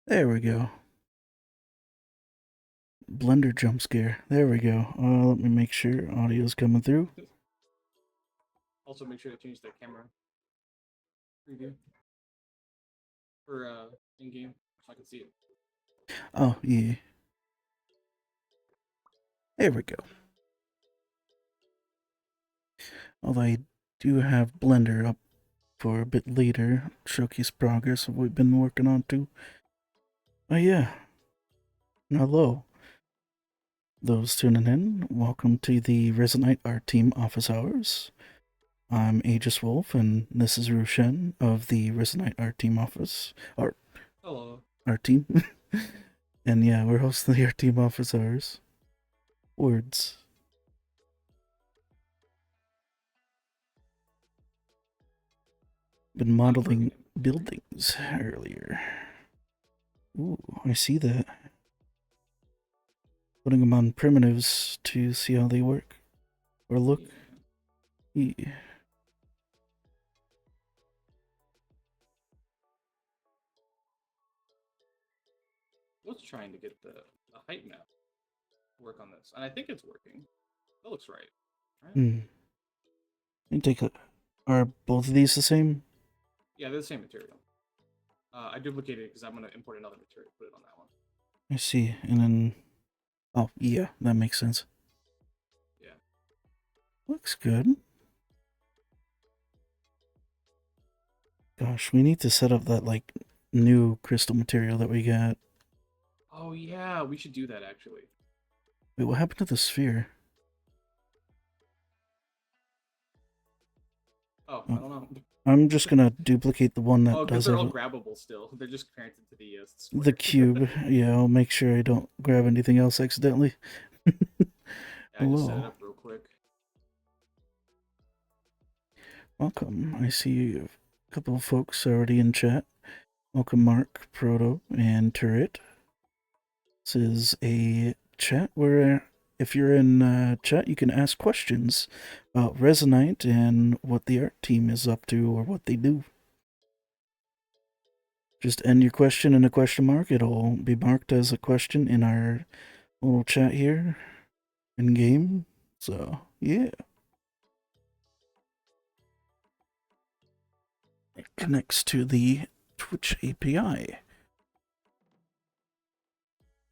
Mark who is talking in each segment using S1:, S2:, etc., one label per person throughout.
S1: There we go. Blender jump scare. There we go. Let me make sure audio's coming through.
S2: Also, make sure to change the camera preview for in game so I can see it.
S1: Oh, yeah. There we go. Although I do have Blender up for a bit later, showcase progress of what we've been working on too. Oh yeah. Hello. Those tuning in, welcome to the Resonite Art Team Office Hours. I'm Aegis Wolf, and this is Rushen of the Resonite Art Team Office.
S2: Hello.
S1: Art Team. And yeah, we're hosting the Art Team Office Hours. Words. Been modeling buildings earlier. Ooh, I see that. Putting them on primitives to see how they work. Or look. Yeah.
S2: I was trying to get the height map to work on this, and I think it's working. That looks right.
S1: Hmm. You take a. Are both of these the same?
S2: Yeah, they're the same material. I duplicated it because I'm going to import another material, put it on that one.
S1: I see. And then. Oh, yeah, that makes sense.
S2: Yeah.
S1: Looks good. Gosh, we need to set up that, like, new crystal material that we got.
S2: Oh, yeah, we should do that actually.
S1: Wait, what happened to the sphere?
S2: Oh, I
S1: Oh,
S2: don't know.
S1: I'm just gonna duplicate the one that
S2: Oh, because
S1: does
S2: they're
S1: have
S2: all
S1: it.
S2: grabbable still. They're just parented to
S1: The
S2: square.
S1: cube. Yeah, I'll make sure I don't grab anything else accidentally.
S2: Yeah, I just set it
S1: Hello.
S2: up real quick.
S1: Welcome. I see a couple of folks already in chat. Welcome, Mark, Proto, and Turret. This is a chat where if you're in chat, you can ask questions about Resonite and what the art team is up to or what they do. Just end your question in a question mark. It'll be marked as a question in our little chat here in game. So, yeah. It connects to the Twitch API.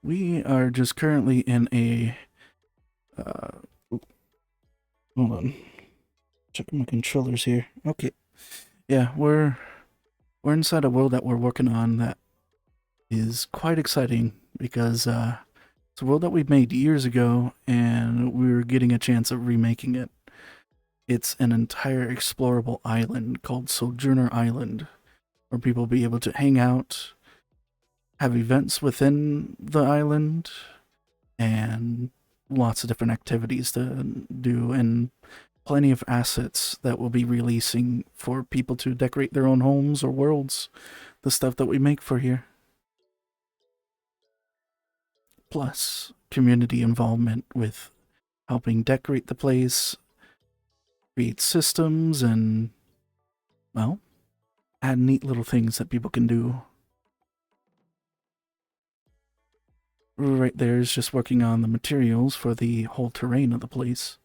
S1: We are just currently in a. Hold on. Checking my controllers here. Okay. Yeah, we're inside a world that we're working on that is quite exciting because it's a world that we made years ago and we were getting a chance of remaking it. It's an entire explorable island called Sojourner Island where people will be able to hang out, have events within the island, and lots of different activities to do, and plenty of assets that we'll be releasing for people to decorate their own homes or worlds, the stuff that we make for here. Plus, community involvement with helping decorate the place, create systems, and, well, add neat little things that people can do. Right there is just working on the materials for the whole terrain of the place.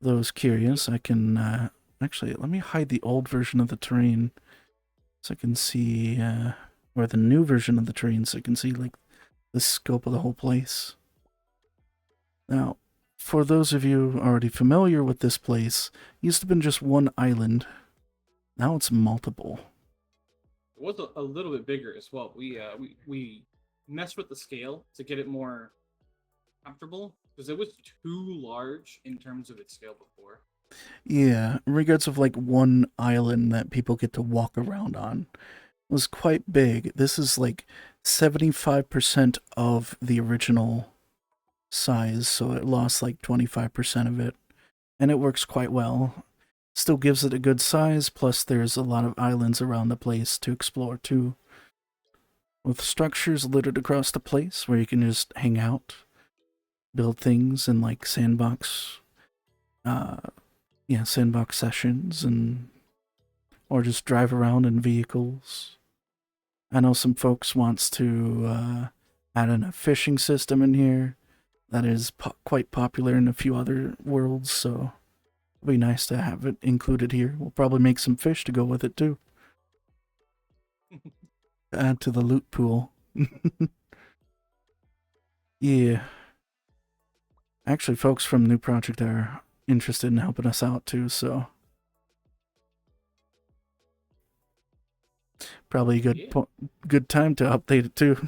S1: Those curious, I can actually let me hide the old version of the terrain so I can see, or the new version of the terrain so I can see like the scope of the whole place. Now, for those of you already familiar with this place, it used to have been just one island. Now it's multiple.
S2: It was a little bit bigger as well. We messed with the scale to get it more comfortable because it was too large in terms of its scale before.
S1: Yeah, in regards of like one island that people get to walk around on was quite big. This is like 75% of the original size, so it lost like 25% of it. And it works quite well. Still gives it a good size, plus there's a lot of islands around the place to explore too. With structures littered across the place where you can just hang out, build things in like uh, sandbox sessions, and or just drive around in vehicles. I know some folks wants to add in a fishing system in here that is quite popular in a few other worlds, so it'd be nice to have it included here. We'll probably make some fish to go with it too. Add to the loot pool. Yeah. Actually, folks from New Project are interested in helping us out too, so probably a
S2: Yeah.
S1: good time to update it too.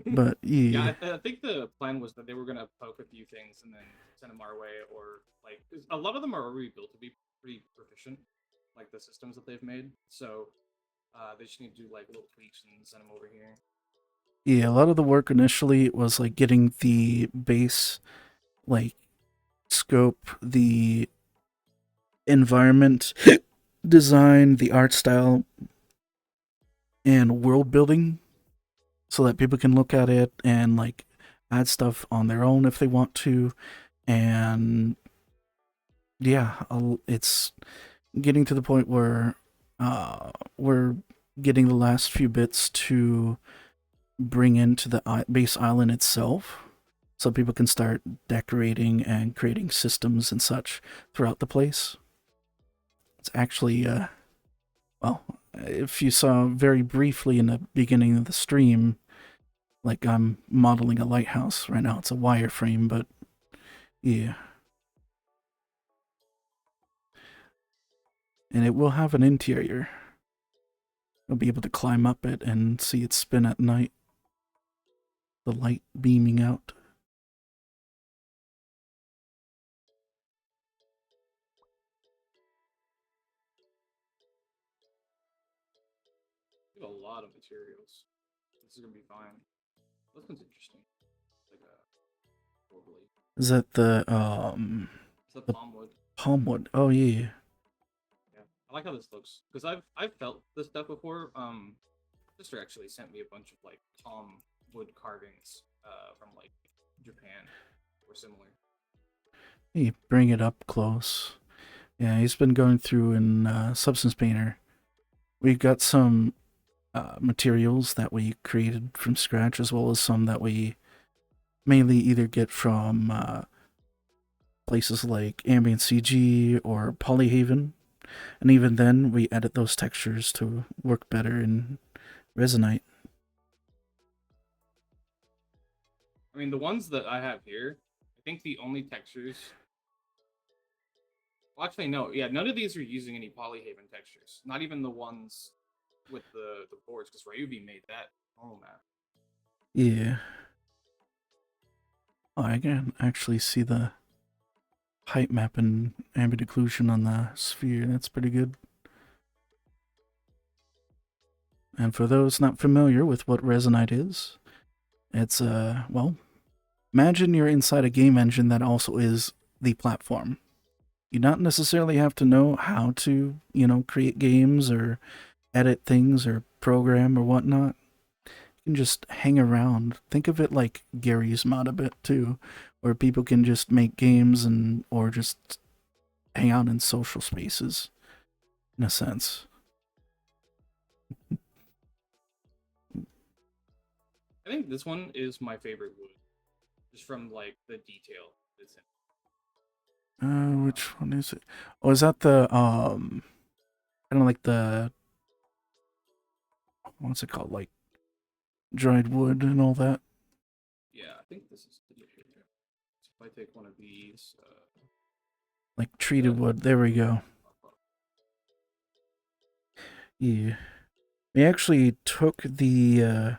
S1: But yeah,
S2: Yeah, I think the plan was that they were gonna poke a few things and then send them our way, or like 'cause a lot of them are already built to be pretty proficient, like the systems that they've made. So they just need to do like little tweaks and send them over here.
S1: yeah, a lot of the work initially was like getting the base like scope, the environment design, the art style, and world building so that people can look at it and like add stuff on their own if they want to. And yeah, it's getting to the point where we're getting the last few bits to bring into the base island itself so people can start decorating and creating systems and such throughout the place. It's actually, well, if you saw very briefly in the beginning of the stream, like I'm modeling a lighthouse right now. It's a wireframe, but yeah. And it will have an interior. You'll be able to climb up it and see it spin at night. The light beaming out.
S2: We have a lot of materials. This is gonna be fine. This one's interesting. Like a globally.
S1: Is that
S2: It's a
S1: the
S2: palm wood.
S1: palm wood? Oh yeah.
S2: Yeah, I like how this looks because I've felt this stuff before. Sister actually sent me a bunch of like palm wood carvings from like Japan or similar.
S1: You bring it up close. Yeah, he's been going through in Substance Painter. We've got some materials that we created from scratch, as well as some that we mainly either get from places like Ambient CG or Polyhaven. And even then, we edit those textures to work better in Resonite.
S2: I mean, the ones that I have here, I think the only textures. Well, actually, no. Yeah, none of these are using any Polyhaven textures. Not even the ones with the boards, because Ryubi made that normal map.
S1: Yeah. Oh, I can actually see the height map and ambient occlusion on the sphere. That's pretty good. And for those not familiar with what Resonite is, it's well, imagine you're inside a game engine that also is the platform. You don't necessarily have to know how to, create games or edit things or program or whatnot. You can just hang around. Think of it like Gary's mod a bit too, where people can just make games and or just hang out in social spaces in a sense.
S2: I think this one is my favorite wood, just from like the detail that's in.
S1: Which one is it? Oh, is that the kind of like the what's it called? Like dried wood and all that.
S2: Yeah, I think this is the here. So if I take one of these,
S1: Like treated wood. There we go. Yeah. We actually took the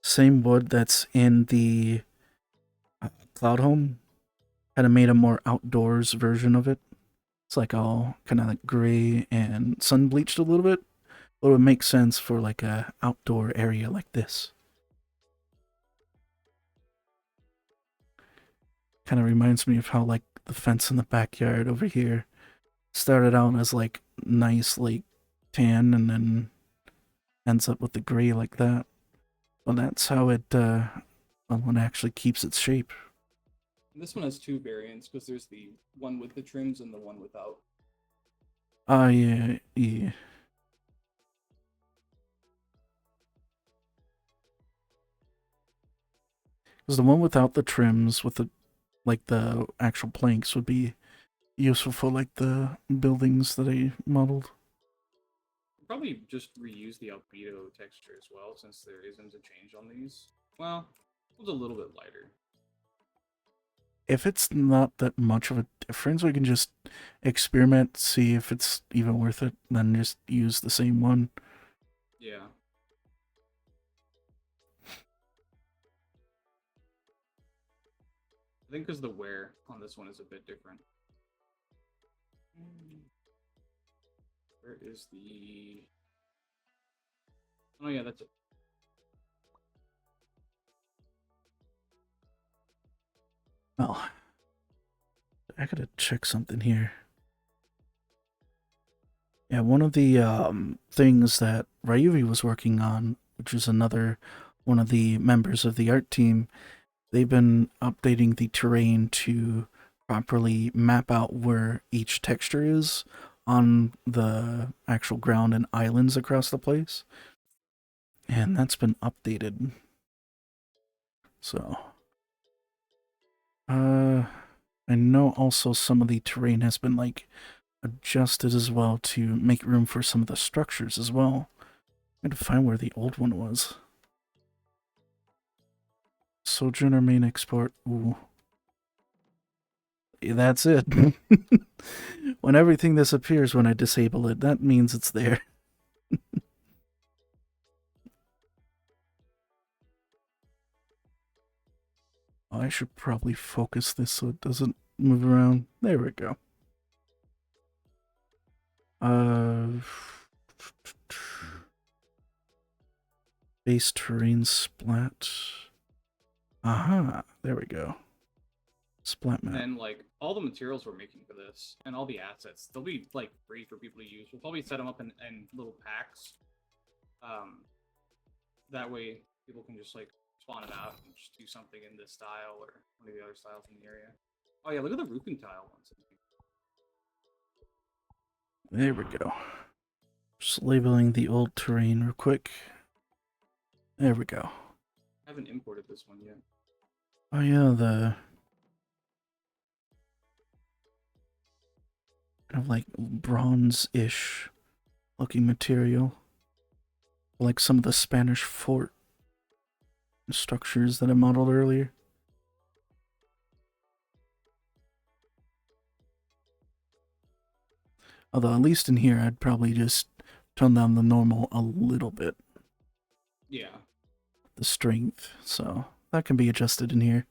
S1: same wood that's in the Cloud Home, kind of made a more outdoors version of it. It's like all kind of like gray and sun bleached a little bit, but it would make sense for like a outdoor area like this. Kind of reminds me of how like the fence in the backyard over here started out as like nice like tan and then ends up with the gray like that. Well, that's how it actually keeps its shape.
S2: this one has two variants because there's the one with the trims and the one without.
S1: Ah, yeah, yeah. Because the one without the trims, with the like the actual planks, would be useful for like the buildings that I modeled.
S2: Probably just reuse the albedo texture as well, since there isn't a change on these. Well, it was a little bit lighter.
S1: If it's not that much of a difference, we can just experiment, see if it's even worth it, then just use the same one.
S2: Yeah. I think because the wear on this one is a bit different. Where is the... Oh yeah, that's it.
S1: Well, I gotta check something here. Yeah, one of the things that Ryuvi was working on, which is another one of the members of the art team, they've been updating the terrain to properly map out where each texture is on the actual ground and islands across the place. And that's been updated. So, I know also some of the terrain has been like adjusted as well to make room for some of the structures as well. I had to find where the old one was. Sojourner main export. Ooh. Yeah, that's it. When everything disappears when I disable it, that means it's there. I should probably focus this so it doesn't move around. There we go. Base terrain splat. Aha, there we go. Splat
S2: And
S1: map.
S2: then like all the materials we're making for this and all the assets, they'll be like free for people to use. We'll probably set them up in little packs. That way people can just like spawn it out and just do something in this style or one of the other styles in the area. Oh yeah, look at the roofing tile ones.
S1: There we go. Just labeling the old terrain real quick. There we go.
S2: I haven't imported this one yet.
S1: Oh yeah, the kind of like bronze-ish looking material. Like some of the Spanish fort structures that I modeled earlier. Although at least in here, I'd probably just tone down the normal a little bit.
S2: Yeah.
S1: The strength, so that can be adjusted in here.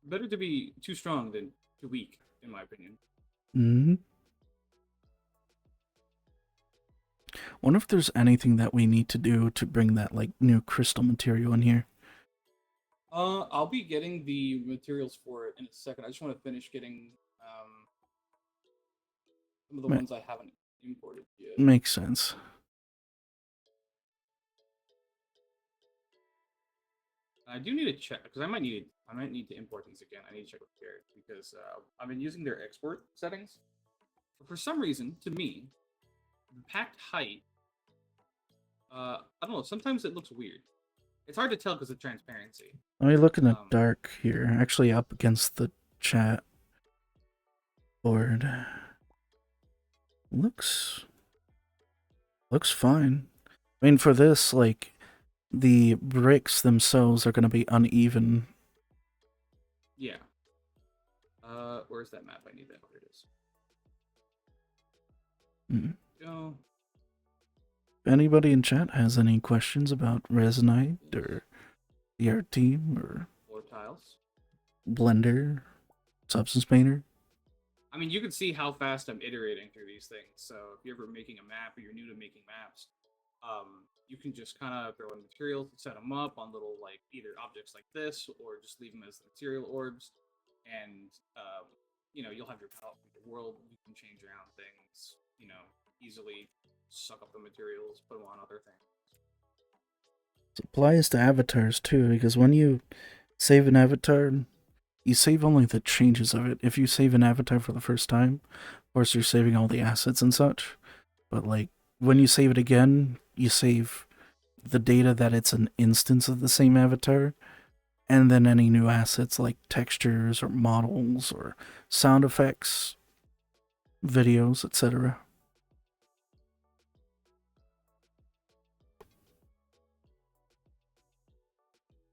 S2: Better to be too strong than too weak, in my opinion.
S1: Mm-hmm. Wonder if there's anything that we need to do to bring that like new crystal material in here.
S2: I'll be getting the materials for it in a second. I just want to finish getting some of the ones I haven't imported yet.
S1: Makes sense.
S2: I do need to check because I might need to import these again. I need to check with Garrett because I've been using their export settings. But for some reason, to me, the packed height, I don't know. Sometimes it looks weird. It's hard to tell because of transparency.
S1: Let me look in the dark here. Actually, up against the chat board. Looks fine. I mean, for this, like, the bricks themselves are going to be uneven.
S2: Yeah. Where's that map? I need that. There it is. Go.
S1: If anybody in chat has any questions about Resonite or the art team or
S2: floor tiles,
S1: Blender, Substance Painter.
S2: I mean, you can see how fast I'm iterating through these things. So if you're ever making a map or you're new to making maps, you can just kind of throw in materials, set them up on little like either objects like this or just leave them as the material orbs, and you'll have your palette with your world. You can change around things, easily suck up the materials, put them on other things.
S1: It applies to avatars too, because when you save an avatar, you save only the changes of it. If you save an avatar for the first time, of course you're saving all the assets and such. But like when you save it again, you save the data that it's an instance of the same avatar, and then any new assets like textures or models or sound effects, videos, etc.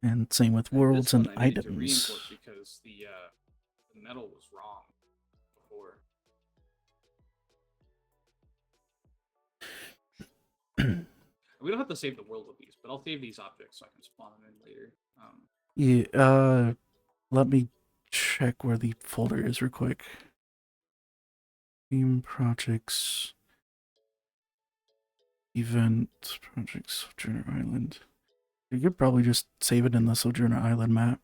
S1: And same with
S2: And this
S1: worlds
S2: one
S1: and
S2: I needed to re-import
S1: items.
S2: because the metal was wrong before. We don't have to save the world of these, but I'll save these objects so I can spawn them in later.
S1: Yeah, let me check where the folder is real quick. Team projects, event projects, Sojourner Island. You could probably just save it in the Sojourner Island map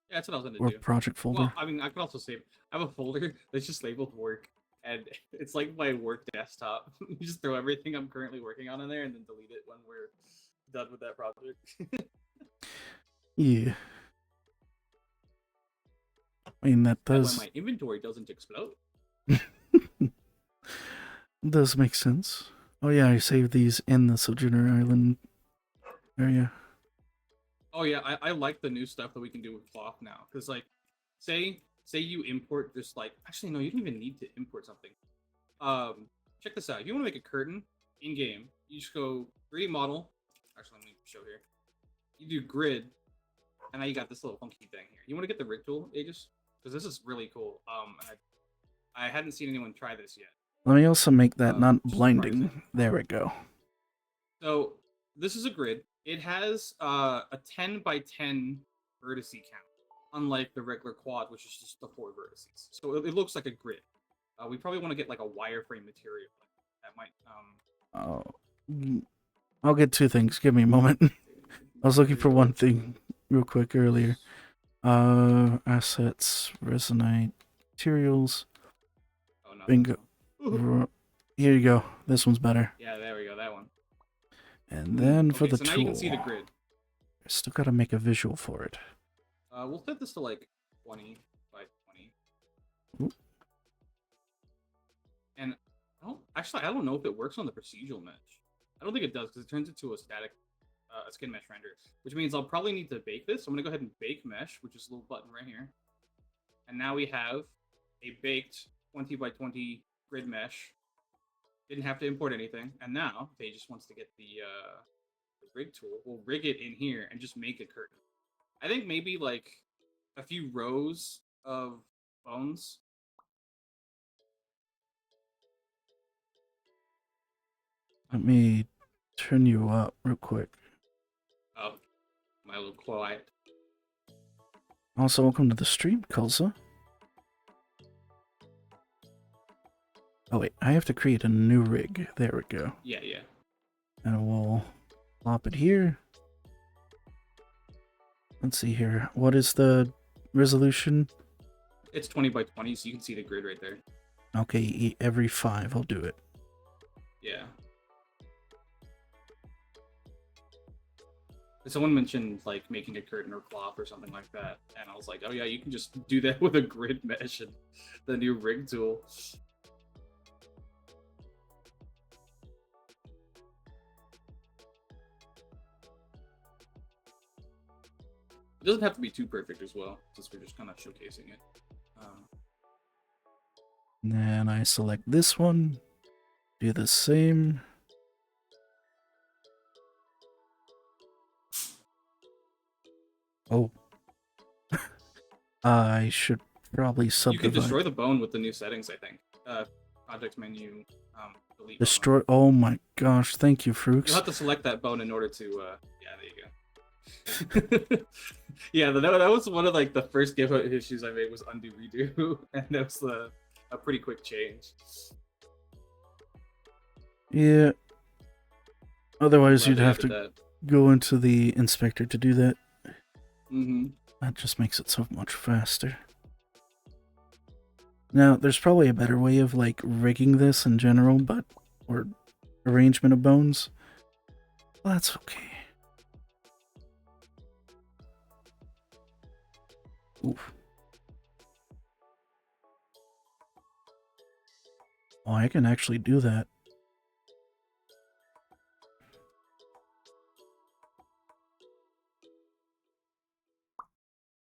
S2: Yeah, that's what I was gonna
S1: or
S2: do.
S1: project folder.
S2: Well, I mean, I could also save. I have a folder that's just labeled work, and it's like my work desktop. You just throw everything I'm currently working on in there, and then delete it when we're done with that project.
S1: Yeah. I mean, that
S2: That way,
S1: does
S2: my inventory doesn't explode.
S1: does make sense. Oh yeah, I saved these in the Sojourner Island area.
S2: Oh yeah, I like the new stuff that we can do with cloth now. Cause like, say you import just like actually no, you don't even need to import something. Check this out. If you want to make a curtain in game, you just go 3D model. Actually, let me show here. You do grid, and now you got this little funky thing here. You want to get the rig tool, Aegis? Because this is really cool. And I hadn't seen anyone try this yet.
S1: Let me also make that not
S2: Which is surprising.
S1: blinding. There we go.
S2: So this is a grid. It has a 10 by 10 vertice count, unlike the regular quad, which is just the 4 vertices. So it looks like a grid. We probably want to get like a wireframe material. That might
S1: Oh, I'll get two things. Give me a moment. I was looking for one thing real quick earlier. Assets, Resonite, materials.
S2: Oh no.
S1: Bingo. Here you go. This one's better.
S2: Yeah, there we go. That one.
S1: And then for
S2: Okay,
S1: the
S2: so now
S1: tool,
S2: you can see the grid.
S1: I still gotta make a visual for it.
S2: We'll set this to like 20 by 20.
S1: Oop.
S2: And I don't know if it works on the procedural mesh. I don't think it does because it turns into a static skin mesh render, which means I'll probably need to bake this. So I'm gonna go ahead and bake mesh, which is a little button right here. And now we have a baked 20 by 20 grid mesh. Didn't have to import anything. And now if he just wants to get the rig tool, we'll rig it in here and just make a curtain. I think maybe like a few rows of bones.
S1: Let me turn you up real quick.
S2: Oh, my little quiet.
S1: Also, welcome to the stream, Kulsa. Oh wait, I have to create a new rig. There we go.
S2: Yeah, yeah.
S1: And we'll plop it here. Let's see here. What is the resolution?
S2: It's 20 by 20, so you can see the grid right there.
S1: Okay, every 5 I'll do it.
S2: Yeah. Someone mentioned like making a curtain or cloth or something like that, and I was like, oh yeah, you can just do that with a grid mesh and the new rig tool. It doesn't have to be too perfect as well, since we're just kind of showcasing it.
S1: And then I select this one. Do the same. Oh. I should probably subdivide.
S2: You can destroy the bone with the new settings, I think. Project menu, delete
S1: destroy. Oh my gosh! Thank you, Frooks.
S2: You'll have to select that bone in order to. Yeah, there you go. Yeah, that was one of like the first GitHub issues I made was undo redo, and that was a pretty quick change.
S1: Yeah. Otherwise,
S2: Glad
S1: you'd
S2: they
S1: have
S2: added
S1: to
S2: that.
S1: go into the inspector to do that.
S2: Mm-hmm.
S1: That just makes it so much faster. Now, there's probably a better way of like rigging this in general, but or arrangement of bones. Well, that's okay. Oof. Oh, I can actually do that.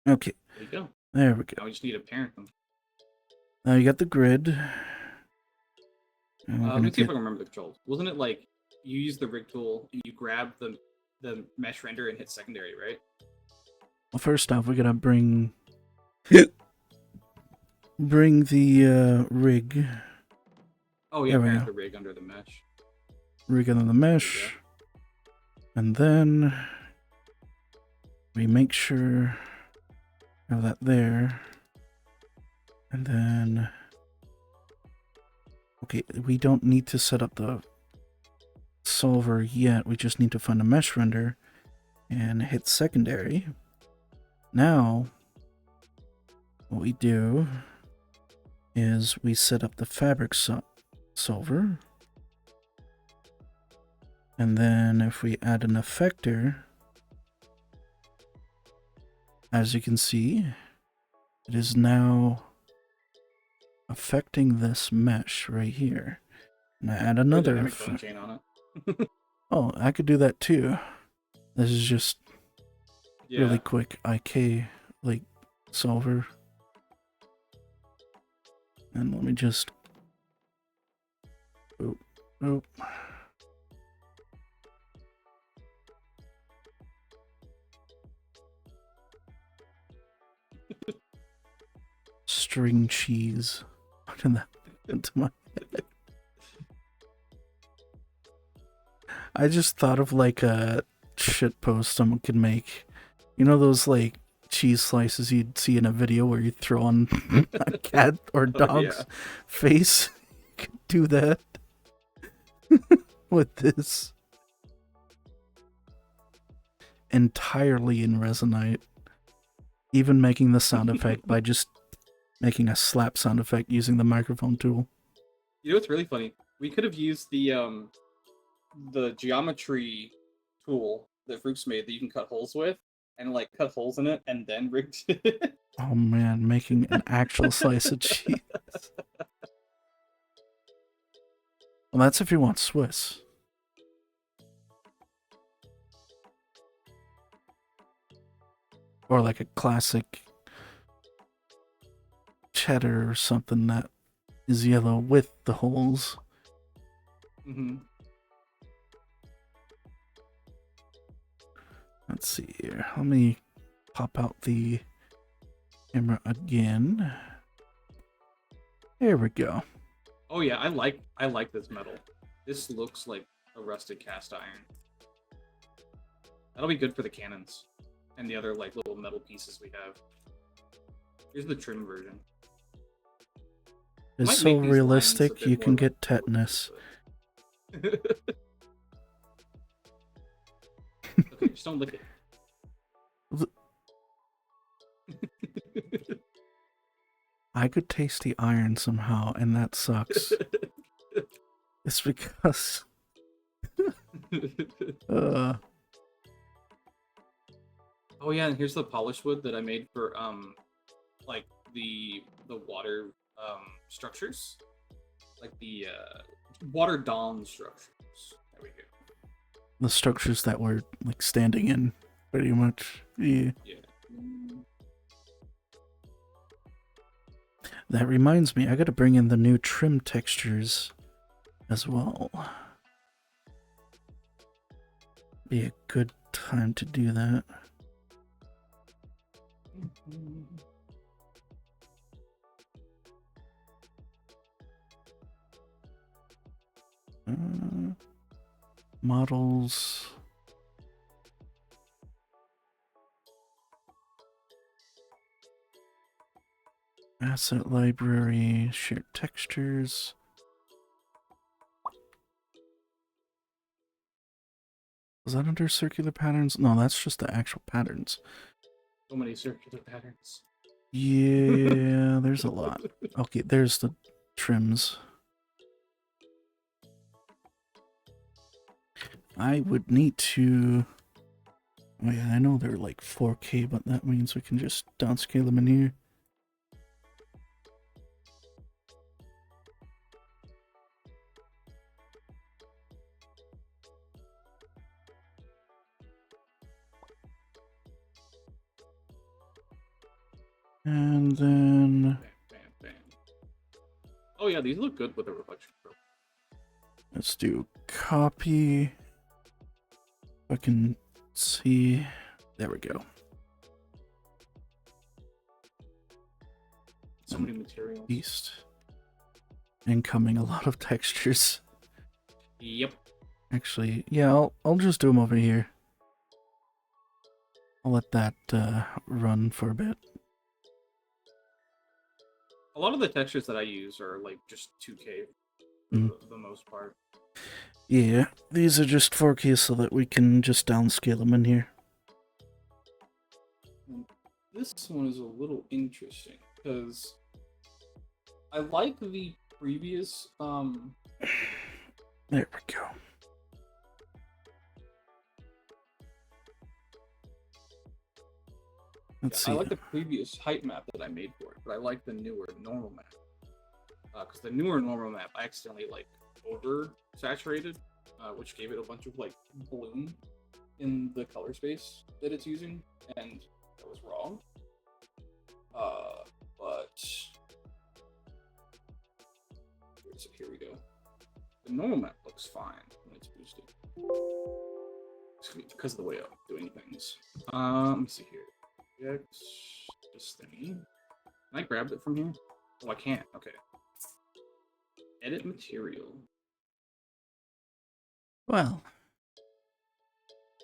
S1: Okay,
S2: There you go.
S1: there we go.
S2: Now we just need to parent them.
S1: Now you got the grid. And we're
S2: Let
S1: gonna
S2: me see if
S1: get.
S2: I can remember the controls. Wasn't it like you use the rig tool and you grab the mesh render and hit secondary, right?
S1: Well, first off, we gotta bring the rig.
S2: Oh yeah,
S1: There we
S2: parent
S1: go.
S2: the rig under the mesh.
S1: Rig under the
S2: There you
S1: mesh, and then we make sure we have that there, and then okay, we don't need to set up the solver yet. We just need to find a mesh render and hit secondary. Now, what we do is we set up the fabric solver. And then if we add an effector, as you can see, it is now affecting this mesh right here. And I add
S2: Put a
S1: another
S2: dynamic bone chain on it.
S1: Oh, I could do that too. This is just really
S2: Yeah.
S1: quick IK like solver. And let me just oh. String cheese. What did that into my head? I just thought of like a shit post someone could make. You know those like cheese slices you'd see in a video where you throw on a cat or
S2: Oh
S1: dog's
S2: yeah.
S1: face? You could do that with this. Entirely in Resonite. Even making the sound effect by just making a slap sound effect using the microphone tool.
S2: You know what's really funny? We could have used the geometry tool that Fruits made that you can cut holes with, and like cut holes in it and then rigged it.
S1: Oh man, making an actual slice of cheese. Well, that's if you want Swiss. Or like a classic cheddar or something that is yellow with the holes.
S2: Mm-hmm.
S1: Let's see here. Let me pop out the camera again. There we go.
S2: Oh yeah, I like this metal. This looks like a rusted cast iron. That'll be good for the cannons and the other like little metal pieces we have. Here's the trim version.
S1: It's
S2: Might
S1: so
S2: make these lines a
S1: realistic
S2: bit
S1: you
S2: more
S1: can
S2: like
S1: get tetanus.
S2: Okay, just don't lick it.
S1: I could taste the iron somehow, and that sucks. It's because
S2: Oh yeah, and here's the polished wood that I made for like the water structures. Like the water dome structures. There we go.
S1: the structures that we're like standing in, pretty much. Yeah.
S2: Yeah.
S1: That reminds me, I gotta bring in the new trim textures as well. Be a good time to do that. Models. Asset library, shared textures. Was that under circular patterns? No, that's just the actual patterns.
S2: So many circular patterns.
S1: Yeah, there's a lot. Okay, there's the trims. I would need to... Oh yeah, I know they're like 4K, but that means we can just downscale them in here. And then
S2: Bam, bam, bam. Oh yeah, these look good with the reflection curve.
S1: let's do copy. If I can see. There we go.
S2: So many materials.
S1: East. Incoming a lot of textures.
S2: Yep.
S1: Actually, yeah, I'll just do them over here. I'll let that run for a bit.
S2: A lot of the textures that I use are like just 2K for the most part.
S1: Yeah, these are just 4K so that we can just downscale them in here.
S2: And this one is a little interesting because I like the previous
S1: There we go. Let's see.
S2: I like the previous height map that I made for it, but I like the newer normal map. Because the newer normal map I accidentally like over saturated, which gave it a bunch of like bloom in the color space that it's using, and that was wrong. But here we go. The normal map looks fine when it's boosted. It's because of the way I'm doing things. Let me see here. This thingy. Can I grab it from here? Oh, I can't. Okay. Edit material.
S1: Well,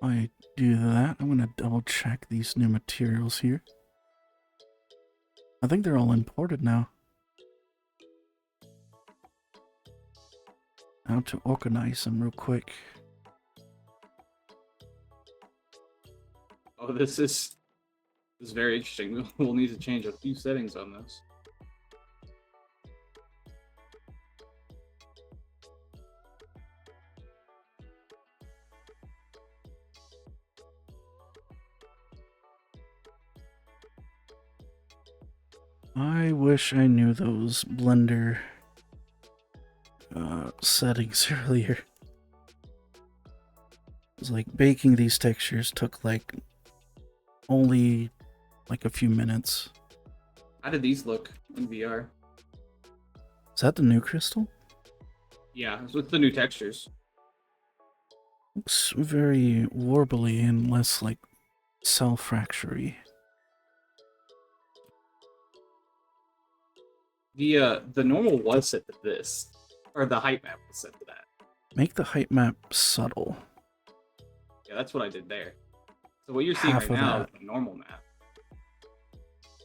S1: I do that. I'm gonna double check these new materials here. I think they're all imported now. How to organize them real quick.
S2: Oh, this is very interesting. We'll need to change a few settings on this.
S1: I wish I knew those Blender settings earlier. It's like baking these textures took like only like a few minutes.
S2: How did these look in VR?
S1: Is that the new crystal?
S2: Yeah, it's with the new textures.
S1: Looks very warbly and less like cell fracture-y.
S2: The normal was set to this, or the height map was set to that.
S1: Make the height map subtle.
S2: Yeah, that's what I did there. So what you're seeing
S1: Half
S2: right
S1: of
S2: now
S1: that.
S2: is the normal map.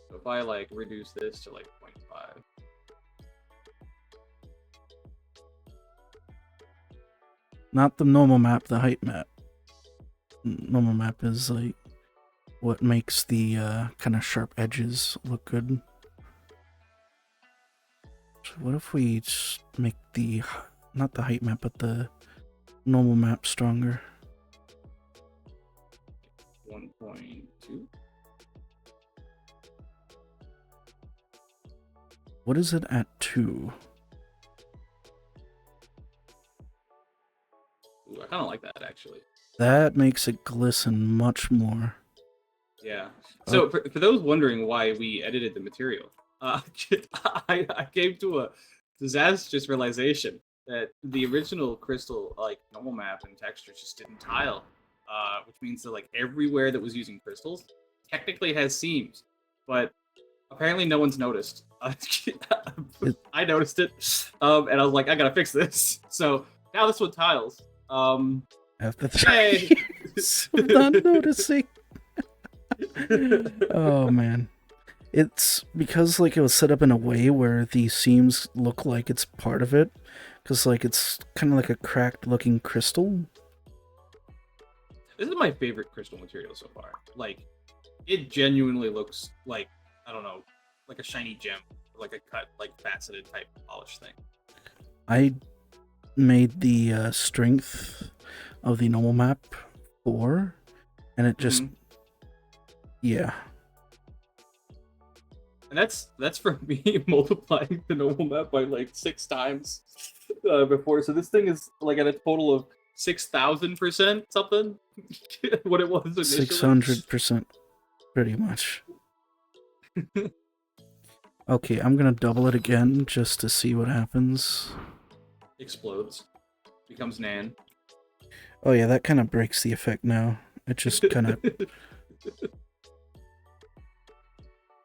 S2: So if I like reduce this to like 0.5.
S1: Not the normal map, the height map. Normal map is like what makes the kind of sharp edges look good. So what if we just make the, not the height map, but the normal map stronger?
S2: 1.2.
S1: What is it at 2?
S2: Ooh, I kind of like that actually.
S1: That makes it glisten much more.
S2: Yeah. So for those wondering why we edited the material, I came to a disastrous realization that the original crystal like normal map and textures just didn't tile, which means that like everywhere that was using crystals technically has seams, but apparently no one's noticed. I noticed it, and I was like, I gotta fix this. So now this one tiles.
S1: After
S2: Yay!
S1: 3 of not noticing. Oh man. It's because like it was set up in a way where the seams look like it's part of it. Because like it's kind of like a cracked looking crystal.
S2: This is my favorite crystal material so far. Like, it genuinely looks like, I don't know, like a shiny gem, like a cut, like faceted type polish thing.
S1: I made the strength of the normal map 4, and it just, yeah.
S2: And that's for me multiplying the normal map by like 6 times before. So this thing is like at a total of 6,000% something. What it was initially.
S1: 600%, pretty much. Okay, I'm gonna double it again just to see what happens.
S2: Explodes. Becomes Nan.
S1: Oh yeah, that kind of breaks the effect now. It just kind of...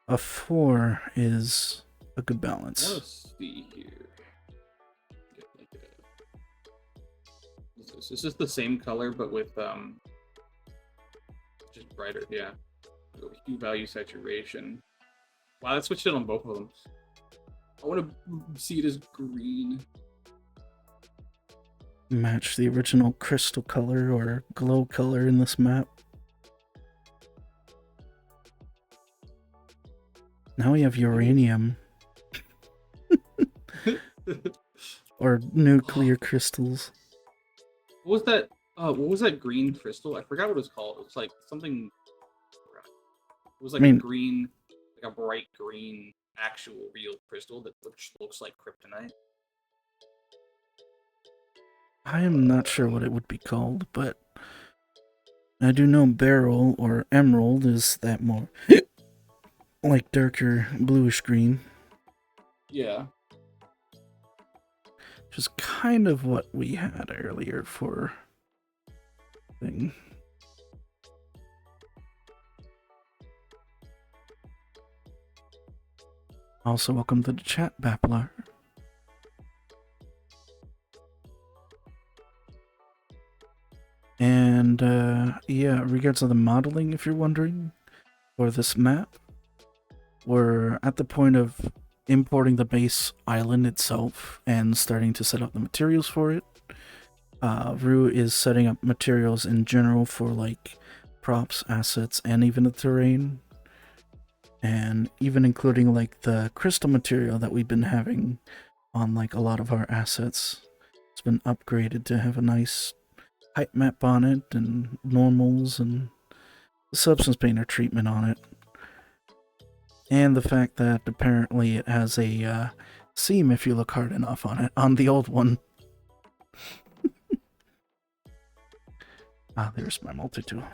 S1: A 4 is a good
S2: I want
S1: balance.
S2: to see here. Get like what's this? This is the same color, but with just brighter. Yeah. Hue value saturation. Wow, that switched it on both of them. I want to see it as green.
S1: Match the original crystal color or glow color in this map. Now we have uranium. Or nuclear crystals.
S2: What was that? What was that green crystal? I forgot what it was called. It was like something. It was like a green, like a bright green, actual real crystal that looks like kryptonite.
S1: I am not sure what it would be called, but I do know beryl or emerald is that more like darker bluish green.
S2: Yeah.
S1: Which is kind of what we had earlier for thing. Also, welcome to the chat, Bappler. And yeah, regards to the modeling, if you're wondering, for this map, we're at the point of importing the base island itself and starting to set up the materials for it. Rue is setting up materials in general for like props, assets, and even the terrain. And even including like the crystal material that we've been having on like a lot of our assets. It's been upgraded to have a nice height map on it and normals and the substance painter treatment on it. And the fact that apparently it has a seam if you look hard enough on it, on the old one. There's my multi-tool.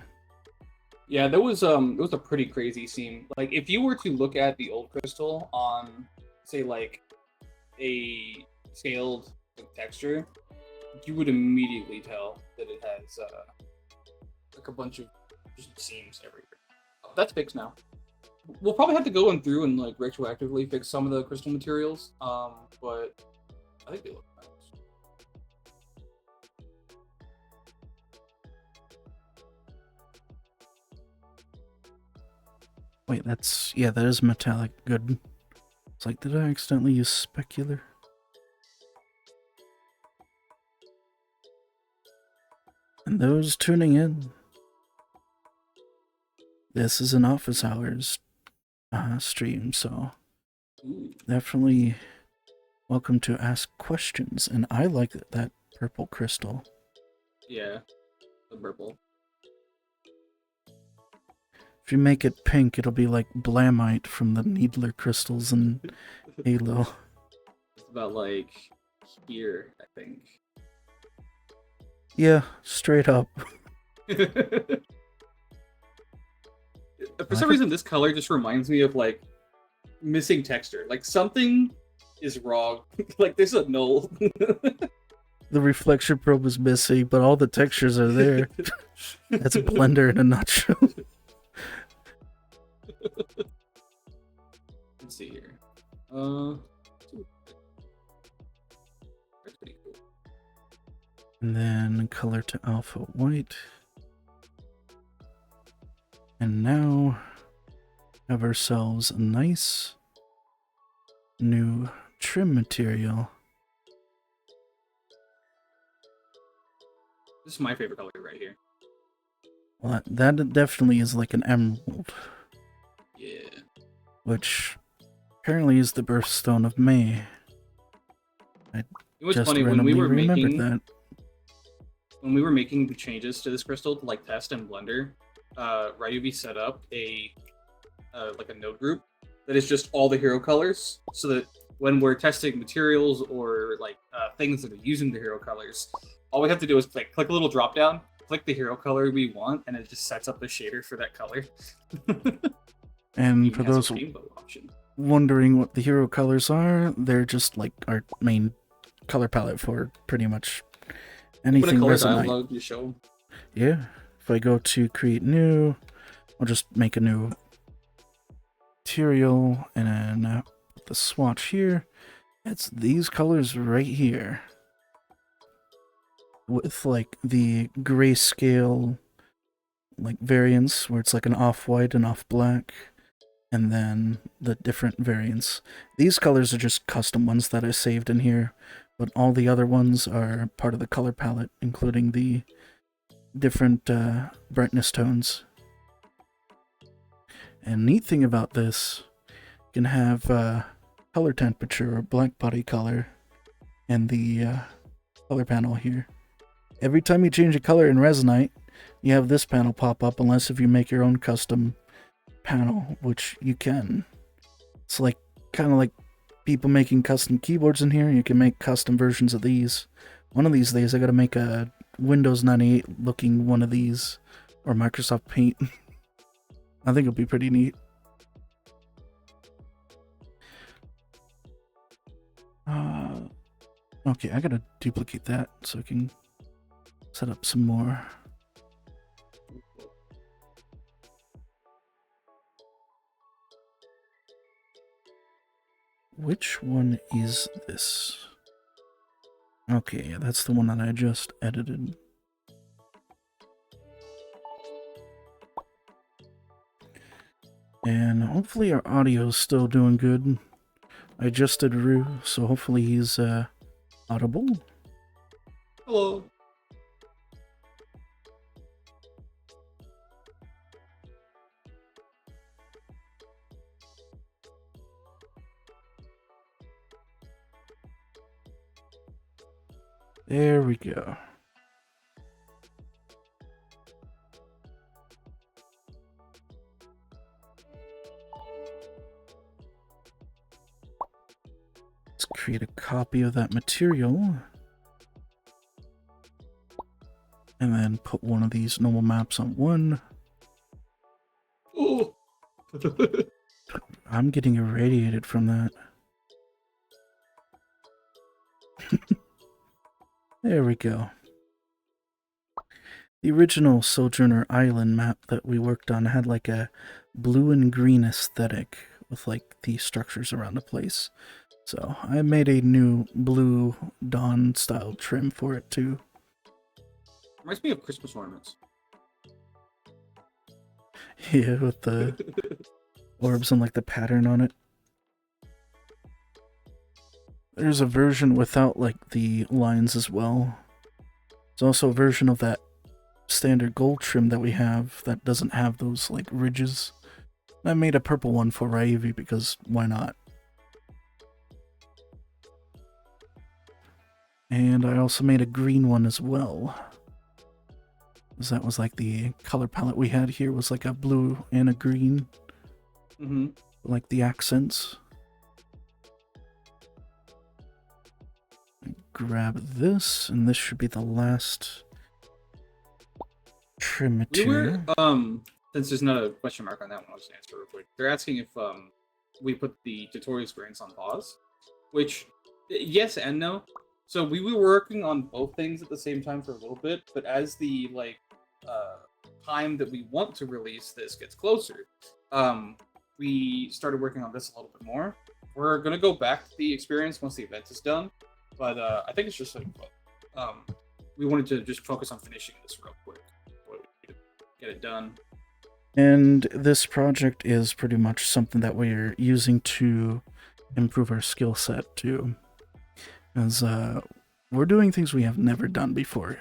S2: Yeah, there was it was a pretty crazy seam. Like if you were to look at the old crystal on, say, like a scaled texture, you would immediately tell that it has like a bunch of just seams everywhere. That's fixed now. We'll probably have to go in through and like retroactively fix some of the crystal materials, but I think they look nice.
S1: Wait, that's... yeah, that is metallic. Good. It's like, did I accidentally use specular? And those tuning in, this is an office hours stream, so definitely welcome to ask questions. And I like that purple crystal.
S2: Yeah, the purple.
S1: If you make it pink, it'll be like Blamite from the Needler crystals in Halo.
S2: It's about like here, I think.
S1: Yeah, straight up.
S2: For some reason, this color just reminds me of like missing texture. Like something is wrong. Like there's a null.
S1: The reflection probe is missing, but all the textures are there. That's a Blender in a nutshell.
S2: Let's see here. That's pretty cool.
S1: And then color to alpha white. And now have ourselves a nice new trim material.
S2: This is my favorite color right here.
S1: Well, that definitely is like an emerald.
S2: Yeah.
S1: Which apparently is the birthstone of May. I
S2: It was
S1: just
S2: funny when
S1: randomly
S2: we were
S1: remembered
S2: making
S1: that.
S2: when we were making the changes to this crystal to like test in Blender. Ryubi set up a like a node group that is just all the hero colors, so that when we're testing materials or like things that are using the hero colors, all we have to do is like click a little drop down, click the hero color we want, and it just sets up the shader for that color.
S1: And for those
S2: rainbow option.
S1: wondering what the hero colors are, they're just like our main color palette for pretty much
S2: Open a
S1: anything
S2: color
S1: Resonite.
S2: dialog, you show 'em.
S1: Yeah. If I go to create new, I'll just make a new material and then put the swatch here. It's these colors right here. With like the grayscale like variants where it's like an off-white and off-black, and then the different variants. These colors are just custom ones that I saved in here, but all the other ones are part of the color palette, including the different brightness tones. And neat thing about this, you can have color temperature or black body color and the color panel here. Every time you change a color in Resonite, you have this panel pop up unless if you make your own custom panel, which you can. It's like kind of like people making custom keyboards in here. You can make custom versions of these. One of these days I gotta make a Windows 98 looking one of these, or Microsoft Paint. I think it'll be pretty neat. Okay, I gotta duplicate that so I can set up some more. Which one is this? Okay, yeah, that's the one that I just edited. And hopefully our audio's still doing good. I just did Rue, so hopefully he's audible.
S2: Hello.
S1: There we go. Let's create a copy of that material. And then put one of these normal maps on one.
S2: Oh.
S1: I'm getting irradiated from that. There we go. The original Sojourner Island map that we worked on had like a blue and green aesthetic with like the structures around the place. So I made a new blue dawn style trim for it too.
S2: Reminds me of Christmas ornaments.
S1: Yeah, with the orbs and like the pattern on it. There's a version without like the lines as well. There's also a version of that standard gold trim that we have that doesn't have those like ridges. I made a purple one for Raivi because why not? And I also made a green one as well. Because that was like the color palette we had here was like a blue and a green.
S2: Mm-hmm.
S1: Like the accents. Grab this, and this should be the last trim material.
S2: Since there's not a question mark on that one, I'll just answer real quick. They're asking if we put the tutorial experience on pause, which yes and no. So we were working on both things at the same time for a little bit, but as the time that we want to release this gets closer, we started working on this a little bit more. We're gonna go back to the experience once the event is done, but I think it's just like we wanted to just focus on finishing this real quick, get it done.
S1: And this project is pretty much something that we're using to improve our skill set too. As we're doing things we have never done before,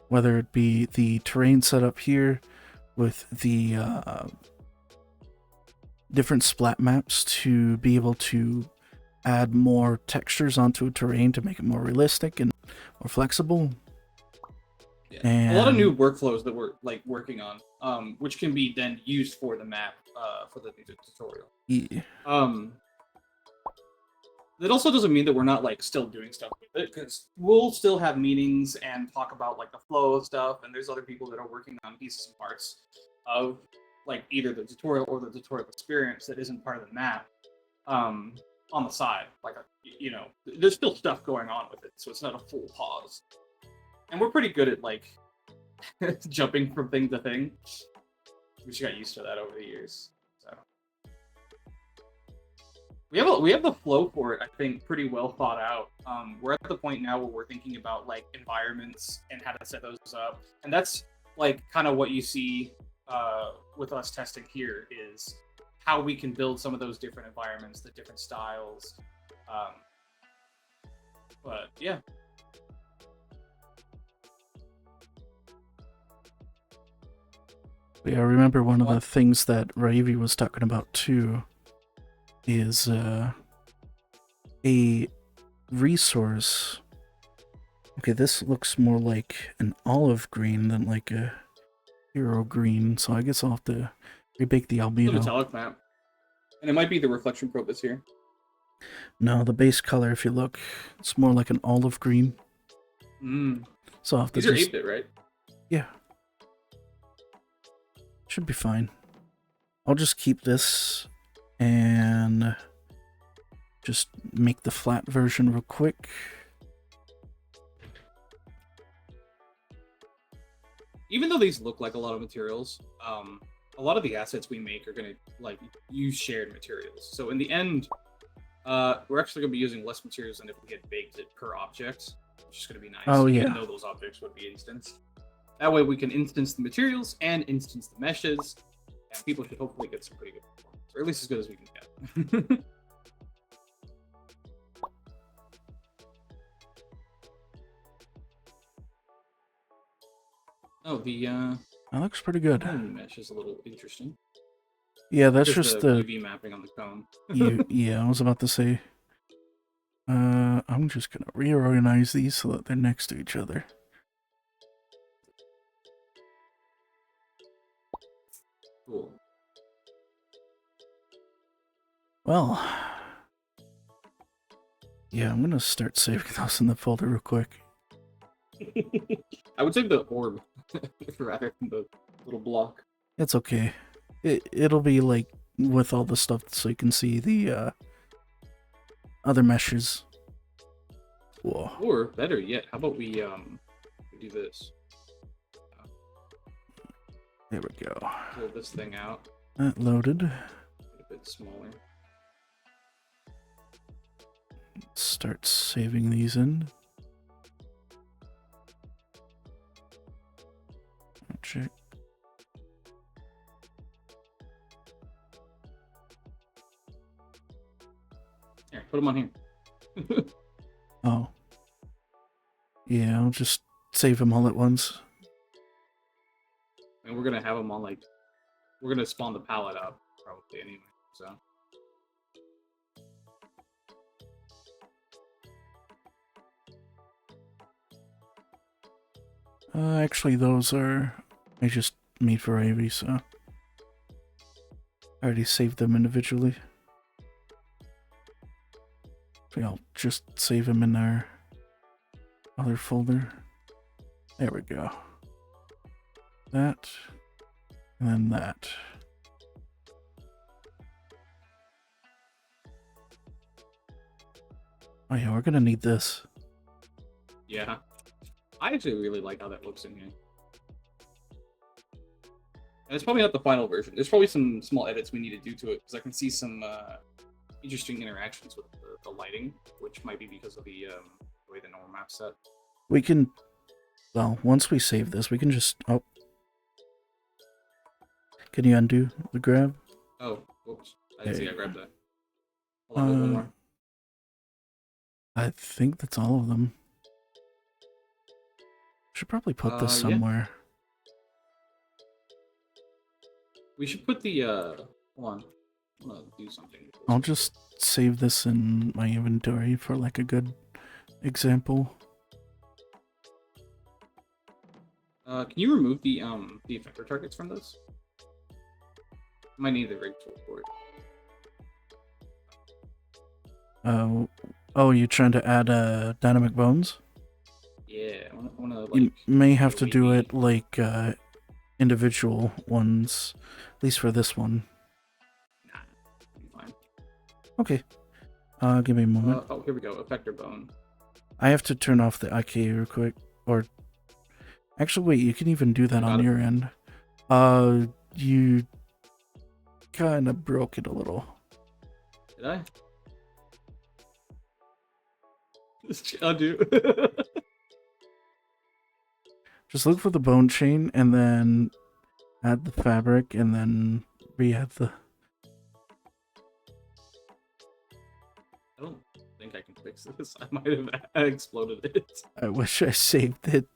S1: whether it be the terrain setup here with the different splat maps to be able to add more textures onto a terrain to make it more realistic and more flexible.
S2: Yeah.
S1: And
S2: a lot of new workflows that we're like working on, which can be then used for the map for the tutorial.
S1: yeah.
S2: That also doesn't mean that we're not like still doing stuff with it, because we'll still have meetings and talk about like the flow of stuff, and there's other people that are working on pieces and parts of like either the tutorial or the tutorial experience that isn't part of the map. on the side. Like, there's still stuff going on with it, so it's not a full pause. And we're pretty good at like jumping from thing to thing. We just got used to that over the years. So we have the flow for it, I think, pretty well thought out. We're at the point now where we're thinking about like environments and how to set those up, and that's like kind of what you see with us testing here is how we can build some of those different environments, the different styles. Um, but yeah.
S1: Yeah, I remember one of the things that Ravi was talking about too is a resource. Okay, this looks more like an olive green than like a hero green, so I guess I'll have to rebake the
S2: The
S1: albedo.
S2: metallic map. And it might be the reflection probe that's here.
S1: No, the base color, if you look, it's more like an olive green. So I'll have to
S2: These are 8-bit, right?
S1: Yeah. Should be fine. I'll just keep this and just make the flat version real quick.
S2: Even though these look like a lot of materials, a lot of the assets we make are going to like use shared materials. So in the end, we're actually going to be using less materials than if we had baked it per object, which is going to be nice.
S1: Oh, yeah.
S2: Even though those objects would be instanced. That way we can instance the materials and instance the meshes, and people should hopefully get some pretty good performance, or at least as good as we can get. Oh, the
S1: that looks pretty good.
S2: mesh is a little interesting.
S1: Yeah, that's just the
S2: UV mapping on the cone.
S1: yeah, I was about to say. I'm just gonna reorganize these so that they're next to each other.
S2: Cool.
S1: Well, yeah, I'm gonna start saving those in the folder real quick.
S2: I would save the orb rather than the little block.
S1: It's okay. It'll be like with all the stuff so you can see the other meshes. Whoa.
S2: Or better yet, how about we do this?
S1: There we go.
S2: Pull this thing out.
S1: That loaded.
S2: A bit smaller.
S1: Start saving these in. Check.
S2: Here, put them on here.
S1: Oh. Yeah, I'll just save them all at once.
S2: And we're gonna have them on like, we're gonna spawn the palette up probably anyway. So.
S1: Actually, those are I just made for Ivy, so I already saved them individually. So I'll just save them in our other folder. There we go. That, and then that. Oh yeah, we're gonna need this.
S2: Yeah. I actually really like how that looks in here. And it's probably not the final version. There's probably some small edits we need to do to it, because I can see some interesting interactions with the lighting, which might be because of the way the normal map's set.
S1: We can, well, once we save this, we can just, oh. Can you undo the grab?
S2: Oh, whoops. I didn't see I grabbed that. Hold
S1: Uh,
S2: on, one more.
S1: I think that's all of them. Should probably put this
S2: Yeah.
S1: somewhere.
S2: We should put the, hold on. I'm gonna do something.
S1: I'll just save this in my inventory for like a good example.
S2: Can you remove the effector targets from this? Might need the rig tool for it.
S1: Oh, you're trying to add dynamic bones?
S2: Yeah, I wanna like.
S1: You may have to
S2: go
S1: do
S2: EV.
S1: it like individual ones, at least for this one.
S2: Nah, it'll be fine.
S1: Okay. Give me a moment.
S2: Oh, here we go. Effector bone.
S1: I have to turn off the IK real quick. Or actually, wait. You can even do that on your end. You kind of broke it a little.
S2: Did I? Undo.
S1: Just look for the bone chain and then add the fabric and then re-add the...
S2: I don't think I can fix this. I might have exploded it.
S1: I wish I saved it.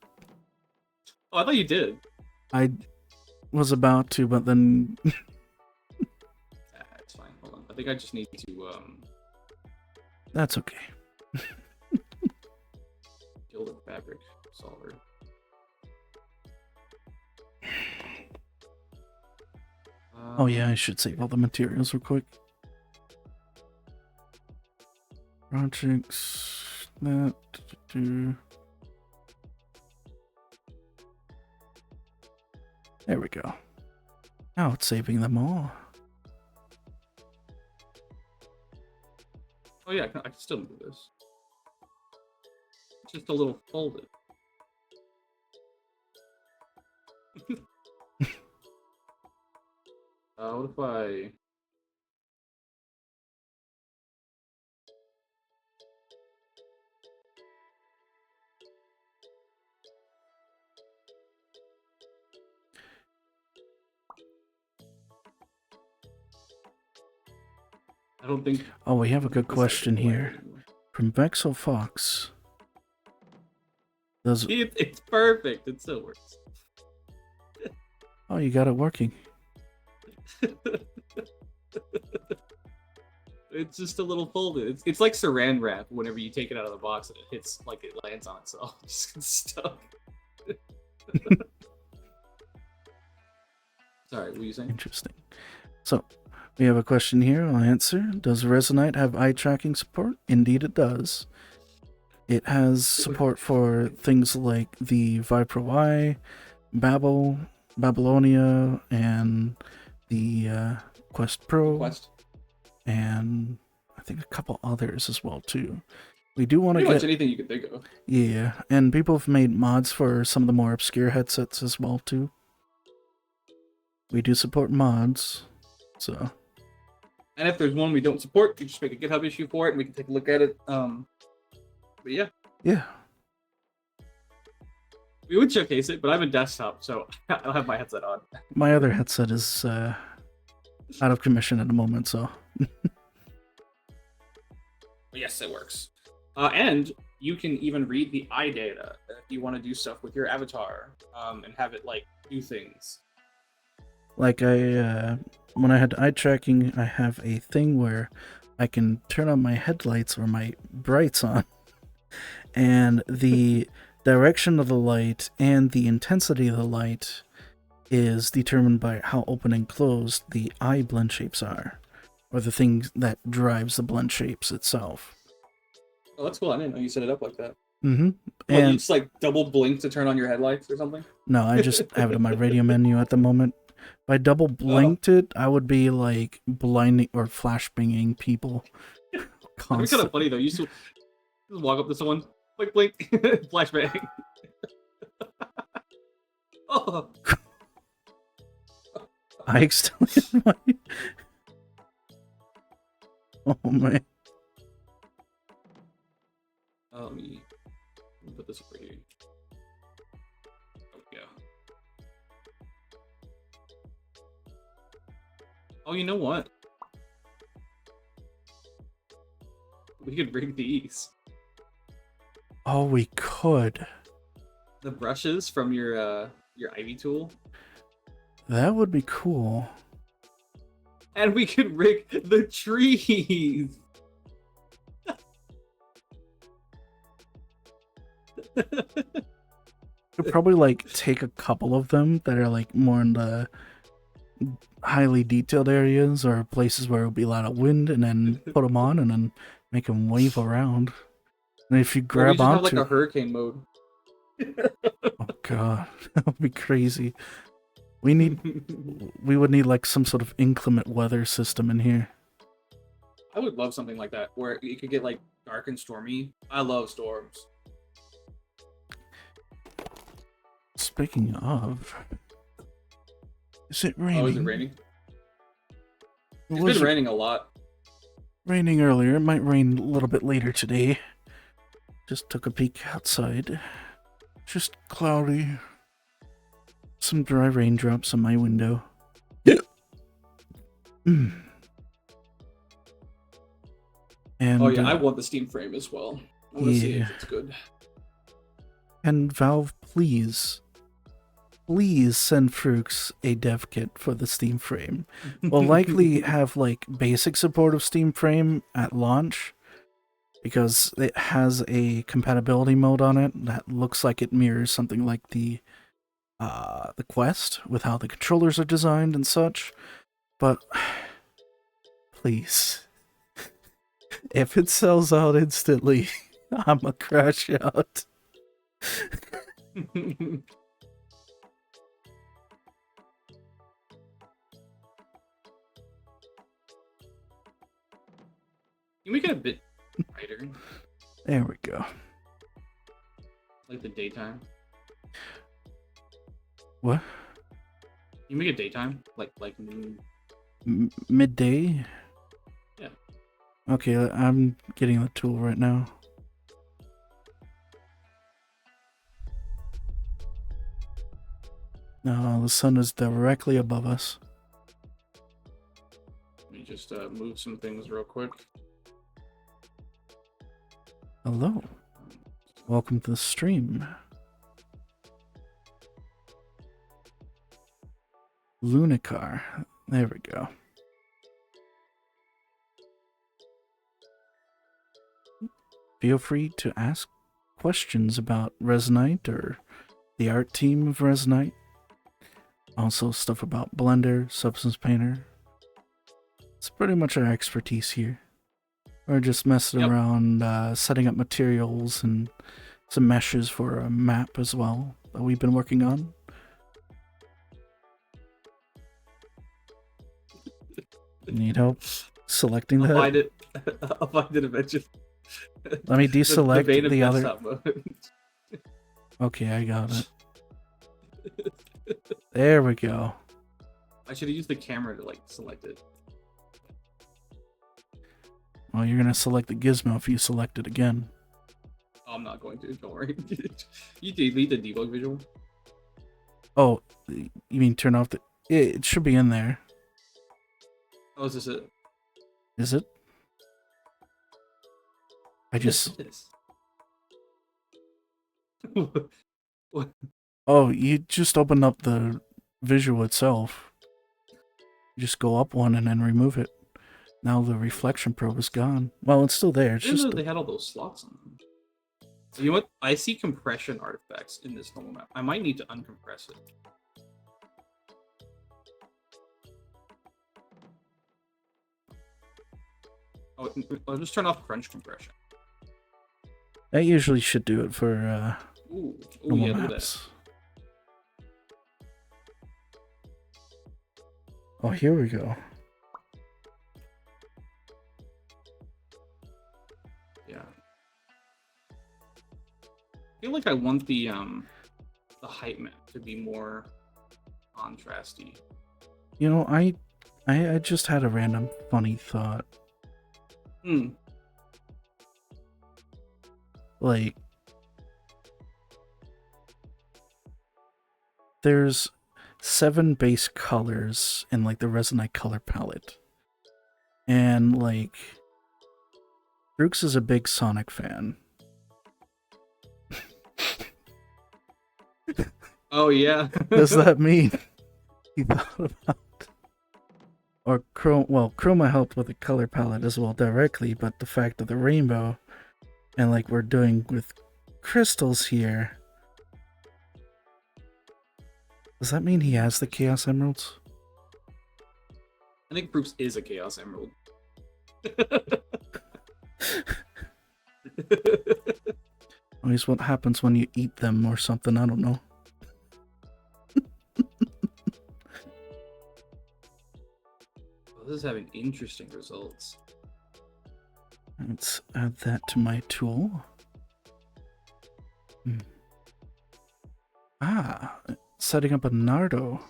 S2: Oh, I thought you did.
S1: I was about to, but then...
S2: It's fine. Hold on. I think I just need to,
S1: That's okay.
S2: kill the fabric solver.
S1: Oh yeah, I should save all the materials real quick. Projects... That... There we go. Now it's saving them all.
S2: Oh yeah, I can still do this. It's just a little folded. What if I... I don't think...
S1: Oh, we have a good question here. From Vexel Fox. Does...
S2: It's perfect. It still works.
S1: Oh, you got it working.
S2: It's just a little folded. It's like saran wrap. Whenever you take it out of the box and it hits, like it lands on itself. It just gets stuck. Sorry, what were you saying?
S1: Interesting. So, we have a question here. I'll answer. Does Resonite have eye tracking support? Indeed it does. It has support for things like the Vipro Eye, Babylonia, and the Quest Pro, and I think a couple others as well too. We do want to get
S2: anything you can think of.
S1: Yeah, and people have made mods for some of the more obscure headsets as well too. We do support mods, so.
S2: And if there's one we don't support, you just make a GitHub issue for it, and we can take a look at it. But yeah.
S1: Yeah.
S2: We would showcase it, but I'm a desktop, so I'll have my headset on.
S1: My other headset is out of commission at the moment, so.
S2: Yes, it works. And you can even read the eye data if you want to do stuff with your avatar, and have it like do things.
S1: Like when I had eye tracking, I have a thing where I can turn on my headlights or my brights on, and the direction of the light and the intensity of the light is determined by how open and closed the eye blend shapes are, or the thing that drives the blend shapes itself.
S2: Oh, that's cool. I didn't know you set it up like that.
S1: Mm-hmm.
S2: And you just like double blink to turn on your headlights or something?
S1: No, I just have it in my radio menu at the moment. If I double blinked it, I would be like blinding or flash banging people.
S2: That'd be kind of funny though. You used to just walk up to someone, blink, blink, flashbang. Oh.
S1: I accidentally my... Oh man.
S2: Let me put this over here. There we go. Oh, you know what? We could rig these.
S1: Oh, we could.
S2: The brushes from your Ivy tool.
S1: That would be cool.
S2: And we could rig the trees.
S1: Could probably like take a couple of them that are like more in the highly detailed areas or places where it'll be a lot of wind, and then put them on and then make them wave around. And if you grab onto,
S2: have like a hurricane mode.
S1: Oh god, that would be crazy. We would need like some sort of inclement weather system in here.
S2: I would love something like that where it could get like dark and stormy. I love storms.
S1: Speaking of, is it
S2: Oh, is it
S1: raining?
S2: raining?
S1: It
S2: It's
S1: was
S2: been raining a lot.
S1: raining earlier. It might rain a little bit later today. Just took a peek outside. Just cloudy. Some dry raindrops on my window. Mm. And
S2: Oh yeah, I want the Steam frame as well. I want to see
S1: yeah.
S2: if it's good.
S1: And Valve, please send Frooks a dev kit for the Steam frame. We'll likely have like basic support of Steam frame at launch because it has a compatibility mode on it that looks like it mirrors something like the Quest with how the controllers are designed and such. But please, if it sells out instantly, I'ma crash out.
S2: You make it a bit brighter,
S1: There we go.
S2: like the daytime.
S1: What?
S2: You make it daytime, like noon.
S1: Midday?
S2: Yeah.
S1: Okay, I'm getting the tool right now. No, the sun is directly above us.
S2: Let me just move some things real quick.
S1: Hello. Welcome to the stream. Lunicar. There we go. Feel free to ask questions about Resonite or the art team of Resonite. Also stuff about Blender, Substance Painter. It's pretty much our expertise here. We're just messing around, setting up materials and some meshes for a map as well that we've been working on. Need help selecting that?
S2: I'll find it eventually.
S1: Let me deselect the other.
S2: Mode.
S1: Okay, I got it. There we go.
S2: I should have used the camera to like select it.
S1: Well, you're gonna select the gizmo if you select it again.
S2: Oh, I'm not going to. Don't worry. You delete the debug visual.
S1: Oh, you mean turn off the? It should be in there.
S2: Oh, is this it?
S1: Is it? I just.
S2: Yes, what?
S1: Oh, you just open up the visual itself. You just go up one and then remove it. Now the reflection probe is gone. Well, it's still there. It's
S2: I didn't
S1: just
S2: know they had all those slots on them. You know what? I see compression artifacts in this normal map. I might need to uncompress it. Oh, I'll just turn off crunch compression.
S1: that usually should do it for
S2: Ooh,
S1: normal
S2: yeah, look at
S1: maps. Oh, here we go.
S2: Yeah. I feel like I want the height map to be more contrasty.
S1: You know, I just had a random funny thought. Like, there's 7 base colors in like the Resonite color palette, and like, Brooks is a big Sonic fan.
S2: Oh yeah.
S1: Does that mean he thought about? Or Chroma helped with the color palette as well directly, but the fact of the rainbow, and like we're doing with crystals here, does that mean he has the Chaos Emeralds?
S2: I think Bruce is a Chaos Emerald.
S1: At least what happens when you eat them or something, I don't know.
S2: This is having interesting results.
S1: Let's add that to my tool. Setting up a Nardo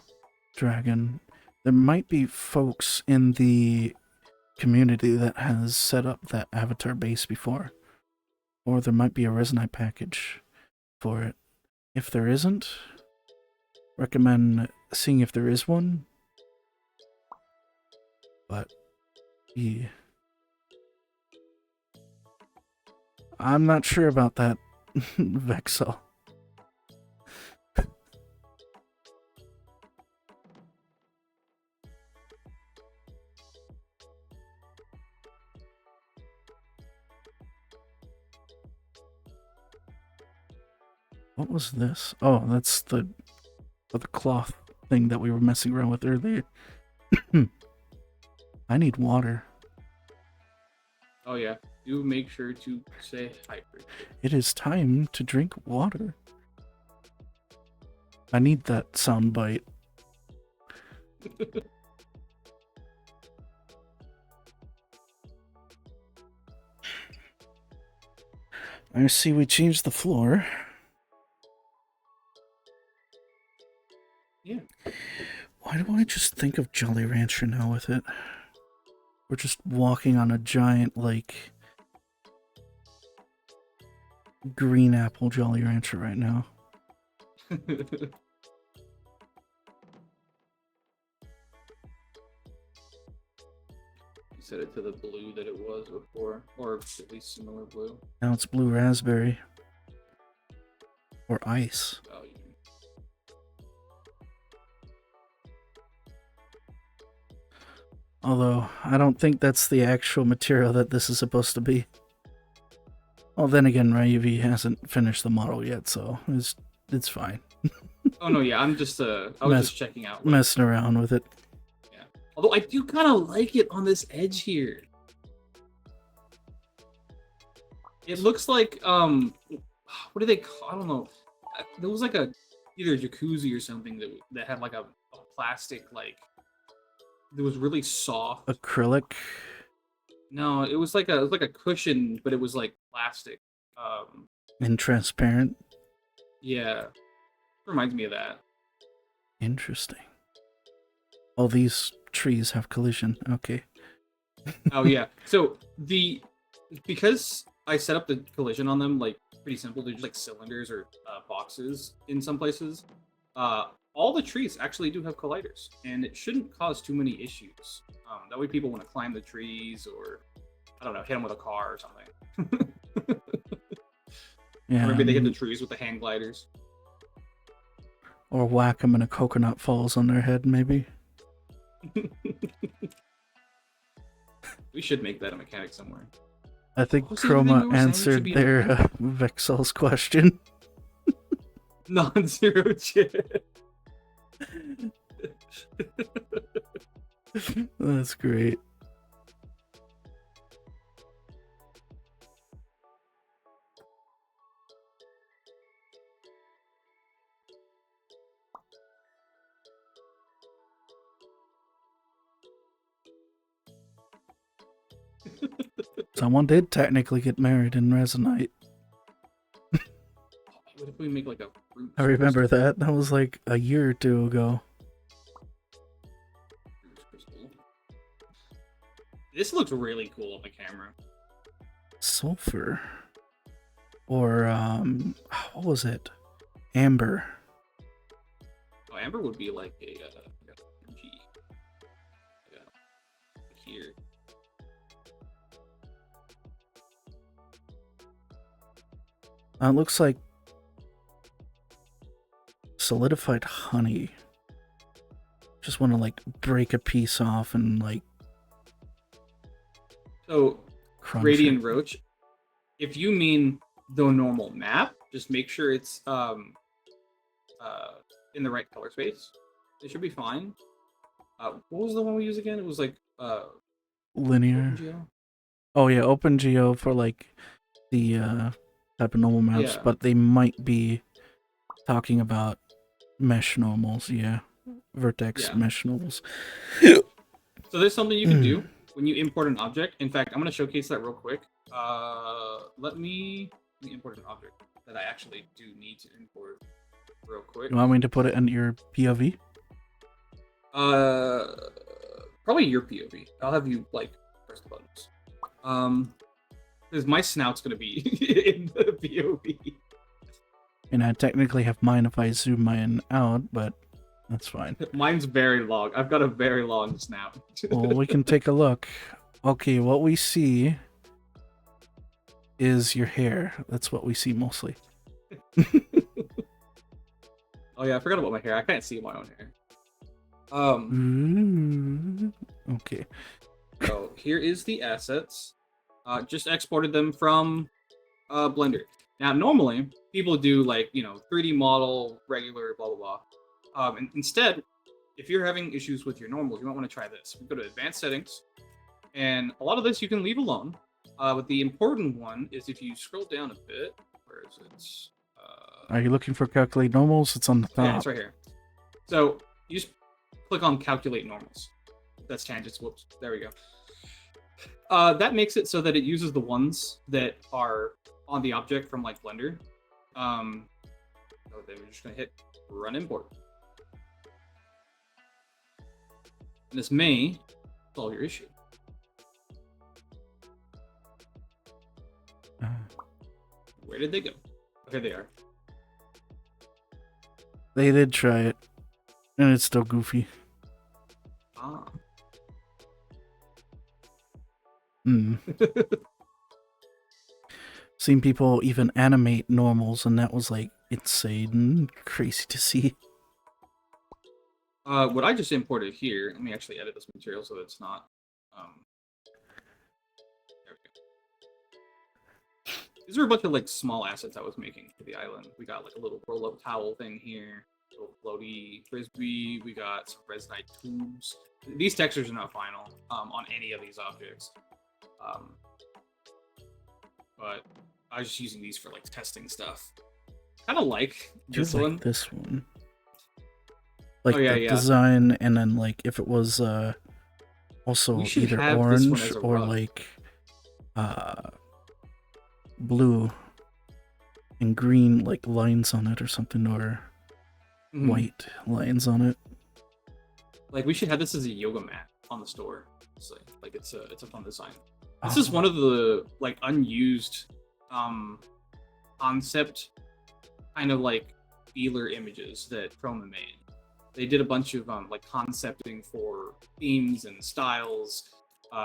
S1: dragon. There might be folks in the community that has set up that avatar base before. Or there might be a Resonite package for it. If there isn't, recommend seeing if there is one. But, yeah. I'm not sure about that, Vexel. What was this? Oh, that's the cloth thing that we were messing around with earlier. I need water.
S2: Oh yeah, do make sure to say hydrate.
S1: It is time to drink water. I need that sound bite. I see we changed the floor.
S2: Yeah.
S1: Why do I just think of Jolly Rancher now with it? We're just walking on a giant, like, green apple Jolly Rancher right now.
S2: You set it to the blue that it was before, or at least similar blue.
S1: Now it's blue raspberry. Or ice.
S2: Oh, yeah.
S1: Although, I don't think that's the actual material that this is supposed to be. Well, then again, Ryuvi hasn't finished the model yet, so it's fine.
S2: Oh no, yeah, I'm just I was just checking out. Like,
S1: messing around with it.
S2: yeah. Although I do kind of like it on this edge here. It looks like what do they call? I don't know. There was like a either a jacuzzi or something that had like a plastic like. It was really soft.
S1: Acrylic.
S2: No, it was like a cushion, but it was like plastic.
S1: And transparent.
S2: Yeah, reminds me of that.
S1: Interesting. All these trees have collision. Okay.
S2: Oh yeah. So because I set up the collision on them like pretty simple. They're just like cylinders or boxes in some places. All the trees actually do have colliders, and it shouldn't cause too many issues. That way, people want to climb the trees or I don't know, hit them with a car or something.
S1: Yeah.
S2: Or maybe they hit the trees with the hand gliders.
S1: Or whack them and a coconut falls on their head, maybe.
S2: We should make that a mechanic somewhere.
S1: I think
S2: What's the other thing
S1: Chroma
S2: we were saying? It should
S1: answered
S2: be
S1: their Vexel's question.
S2: Non-zero chip.
S1: That's great. Someone did technically get married in Resonite.
S2: What if we make like a fruit
S1: I remember
S2: crystal?
S1: that. That was like a year or two ago.
S2: Fruit crystal. This looks really cool on the camera.
S1: Sulfur. Or, what was it? Amber.
S2: Oh, amber would be like a G. Yeah. Here.
S1: It looks like solidified honey. Just want to like break a piece off and like
S2: So,
S1: crunch
S2: Radiant
S1: it.
S2: Roach, if you mean the normal map, just make sure it's in the right color space. It should be fine. What was the one we used again? It was like
S1: Linear.
S2: OpenGL?
S1: Oh yeah, OpenGL for like the type of normal maps,
S2: Yeah.
S1: but they might be talking about mesh normals. Yeah, vertex
S2: Yeah.
S1: mesh normals.
S2: So there's something you can do when you import an object, in fact, I'm going to showcase that real quick. Let me import an object that I actually do need to import real quick.
S1: You want me to put it in your POV?
S2: Probably your POV. I'll have you like press the buttons. Because my snout's gonna be in the POV.
S1: And I technically have mine if I zoom mine out, but that's fine.
S2: Mine's very long. I've got a very long snout.
S1: Well, we can take a look. Okay, what we see is your hair. That's what we see mostly.
S2: Oh yeah, I forgot about my hair. I can't see my own hair.
S1: Okay.
S2: So here is the assets. Just exported them from Blender. Now, normally people do like 3D model, regular, blah blah blah. And instead, if you're having issues with your normals, you might want to try this. We go to advanced settings, and a lot of this you can leave alone. But the important one is if you scroll down a bit. Where is it?
S1: Are you looking for calculate normals? It's on the top.
S2: Yeah, it's right here. So you just click on calculate normals. That's tangents. Whoops. There we go. That makes it so that it uses the ones that are on the object from like Blender. So then we're just gonna hit run import. And this may solve your issue. Where did they go? Okay, they are.
S1: They did try it, and it's still goofy.
S2: Ah.
S1: Seen people even animate normals, and that was like insane, crazy to see.
S2: What I just imported here, let me actually edit this material so that it's not. There we go. These are a bunch of like small assets I was making for the island. We got like a little roll-up towel thing here, a little floaty frisbee. We got some Resonite tubes. These textures are not final on any of these objects. But I was just using these for like testing stuff. Kind of like this one.
S1: This one. Like
S2: oh, yeah,
S1: the
S2: yeah.
S1: design, and then like if it was also either orange or
S2: rug.
S1: like blue and green like lines on it or something, or white lines on it.
S2: Like we should have this as a yoga mat on the store. Like it's a fun design. This is one of the like unused concept kind of like feeler images that Chroma made. They did a bunch of like concepting for themes and styles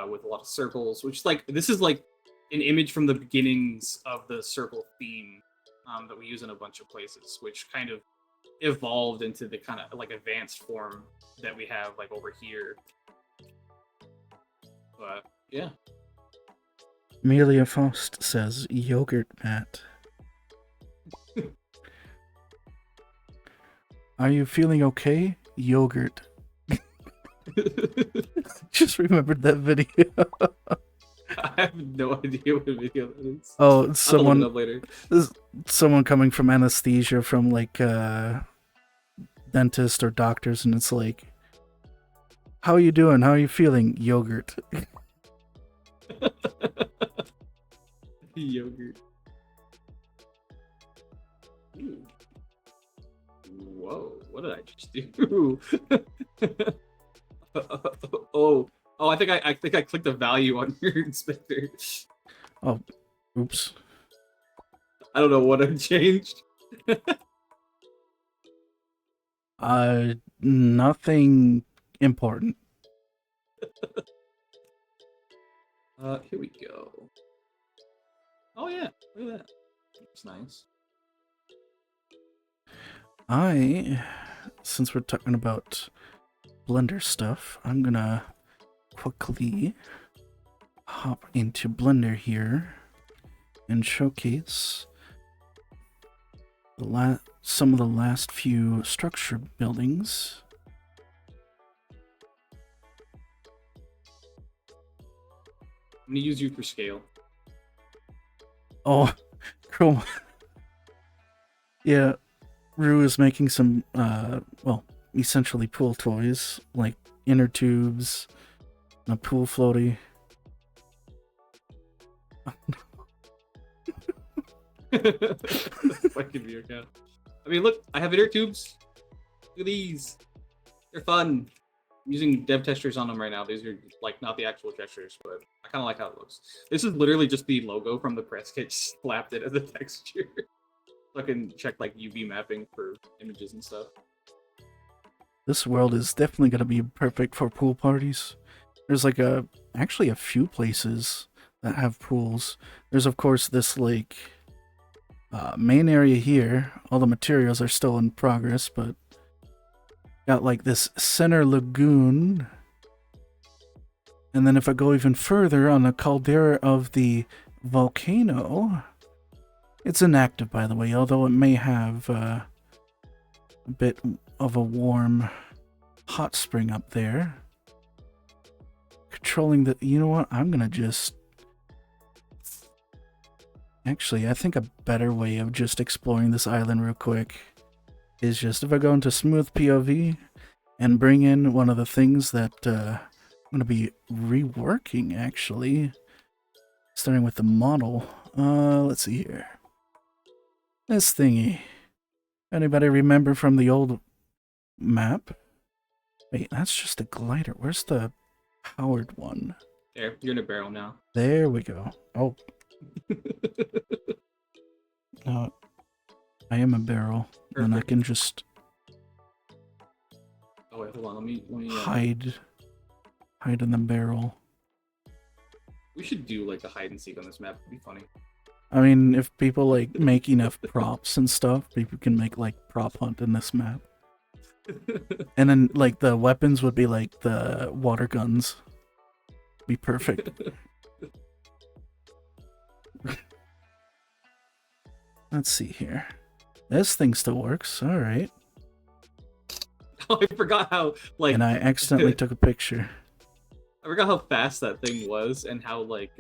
S2: with a lot of circles, which like this is like an image from the beginnings of the circle theme that we use in a bunch of places, which kind of evolved into the kind of like advanced form that we have like over here. But yeah.
S1: Amelia Faust says yogurt mat. Are you feeling okay? Yogurt. Just remembered that video.
S2: I have no idea what video that is.
S1: Oh, someone.
S2: I'll look it up
S1: later. Someone coming from anesthesia from like dentist or doctors, and it's like, "How are you doing? How are you feeling?" Yogurt.
S2: Yogurt. Ooh. Whoa, what did I just do? oh, I think I clicked a value on your inspector.
S1: Oh, oops.
S2: I don't know what I changed.
S1: Nothing important.
S2: Here we go. Oh yeah, look at that. That's nice.
S1: Since we're talking about Blender stuff, I'm gonna quickly hop into Blender here and showcase some of the last few structure buildings.
S2: I'm gonna use you for scale.
S1: Oh, Chroma. Yeah, Rue is making some, essentially pool toys, like inner tubes, A pool floaty.
S2: Fucking view account. I mean, look, I have inner tubes. Look at these. They're fun. I'm using dev textures on them right now. These are like not the actual textures, but I kind of like how it looks. This is literally just the logo from the press kit slapped it as a texture. So I can check like UV mapping for images and stuff.
S1: This world is definitely going to be perfect for pool parties. There's like actually a few places that have pools. There's of course this like main area here. All the materials are still in progress, but got like this center lagoon. And then if I go even further on the caldera of the volcano, it's inactive by the way, although it may have a bit of a warm hot spring up there. Controlling the... You know what? I'm gonna just... Actually, I think a better way of just exploring this island real quick is just if I go into smooth POV and bring in one of the things that I'm gonna be reworking actually. Starting with the model. Let's see here. This thingy. Anybody remember from the old map? Wait, that's just a glider. Where's the powered one?
S2: There, you're in a barrel now.
S1: There we go. Oh. No, I am a barrel.
S2: Perfect.
S1: And I can just
S2: Oh wait, hold on. Let me
S1: hide in the barrel.
S2: We should do like a hide and seek on this map. It'd be funny.
S1: I mean, if people like make enough props and stuff, people can make like prop hunt in this map. And then like the weapons would be like the water guns. Be perfect. Let's see here. This thing still works. All right.
S2: Oh, I forgot how like.
S1: And I accidentally took a picture.
S2: I forgot how fast that thing was and how like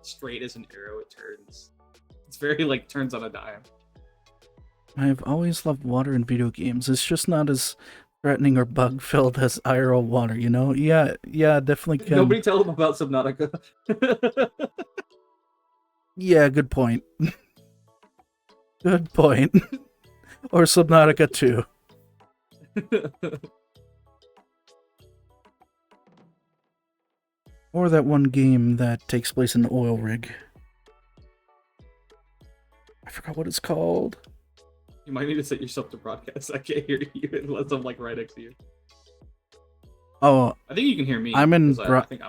S2: straight as an arrow it turns. It's very like turns on a dime.
S1: I've always loved water in video games. It's just not as threatening or bug-filled as IRL water, you know? Yeah, definitely can.
S2: Nobody tell them about Subnautica.
S1: Yeah, good point. Good point. Or Subnautica 2. Or that one game that takes place in an oil rig. I forgot what it's called.
S2: You might need to set yourself to broadcast. I can't hear you unless I'm like right next to you.
S1: Oh,
S2: I think you can hear me.
S1: I'm in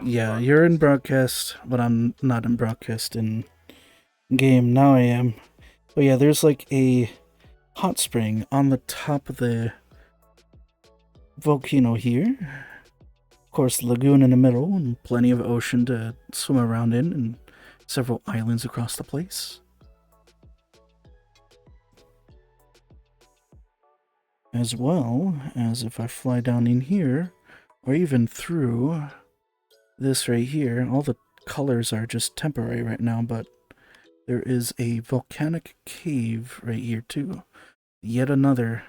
S2: yeah,
S1: you're in broadcast, but I'm not in broadcast in game. Now I am. But yeah, there's like a hot spring on the top of the volcano here. Of course, lagoon in the middle and plenty of ocean to swim around in and several islands across the place. As well as if I fly down in here, or even through this right here, all the colors are just temporary right now, but there is a volcanic cave right here too. Yet another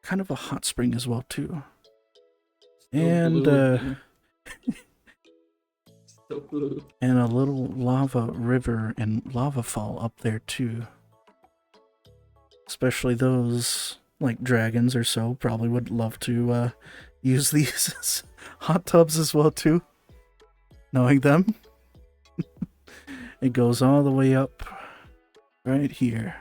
S1: kind of a hot spring as well too. And and a little lava river and lava fall up there too. Especially those like dragons or so probably would love to use these as hot tubs as well too. Knowing them. It goes all the way up right here.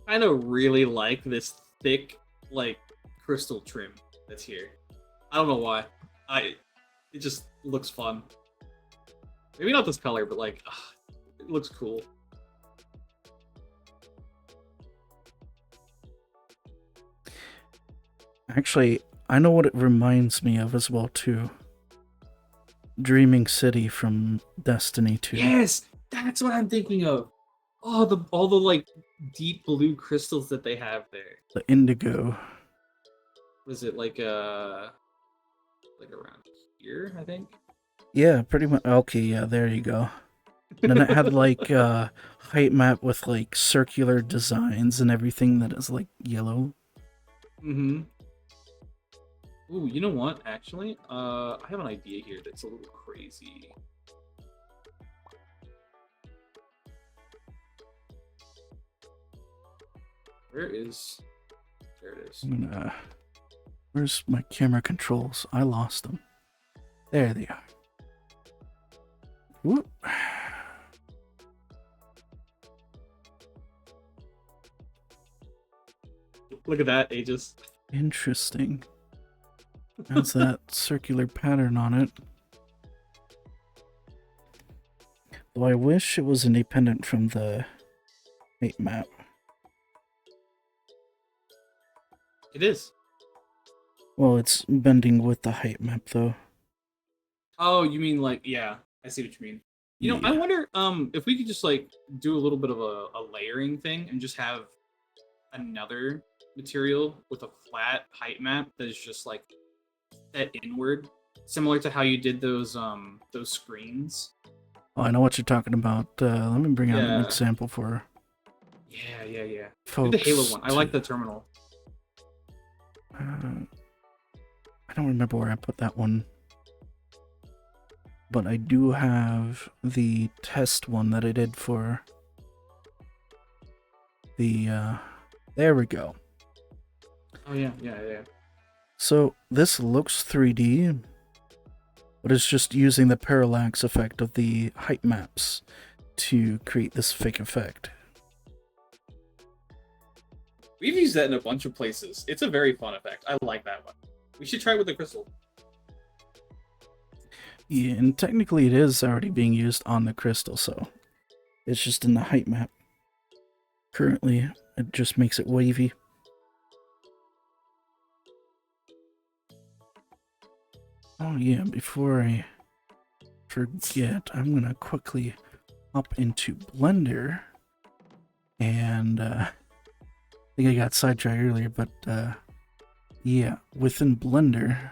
S2: I kind of really like this thick like crystal trim that's here. I don't know why. It just looks fun. Maybe not this color, but like it looks cool.
S1: Actually, I know what it reminds me of as well too. Dreaming City from Destiny 2.
S2: Yes, that's what I'm thinking of. Oh, all the like deep blue crystals that they have there.
S1: The indigo.
S2: Was it like around here, I think?
S1: Yeah, pretty much. Okay, yeah, there you go. And then it had like a height map with like circular designs and everything that is like yellow.
S2: Mm-hmm. Ooh, you know what? Actually, I have an idea here that's a little crazy. Where is? There it is.
S1: I'm gonna. Where's my camera controls? I lost them. There they are. Whoop.
S2: Look at that, Aegis.
S1: Interesting. Has that circular pattern on it. Though I wish it was independent from the height map.
S2: It is.
S1: Well, it's bending with the height map, though.
S2: Oh, you mean like, yeah, I see what you mean. You know, I
S1: Yeah.
S2: wonder if we could just like do a little bit of a layering thing and just have another material with a flat height map that is just like set inward, similar to how you did those screens.
S1: Oh, I know what you're talking about. Let me bring out an
S2: Yeah.
S1: example for
S2: Yeah. Do the Halo
S1: folks
S2: one. I like the terminal.
S1: I don't remember where I put that one. But I do have the test one that I did for the, there we go.
S2: Oh yeah.
S1: So this looks 3D, but it's just using the parallax effect of the height maps to create this fake effect.
S2: We've used that in a bunch of places. It's a very fun effect. I like that one. We should try it with the crystal.
S1: Yeah, and technically it is already being used on the crystal, so it's just in the height map. Currently, it just makes it wavy. Oh yeah, before I forget, I'm gonna quickly hop into Blender. And I think I got sidetracked earlier, but yeah, within Blender,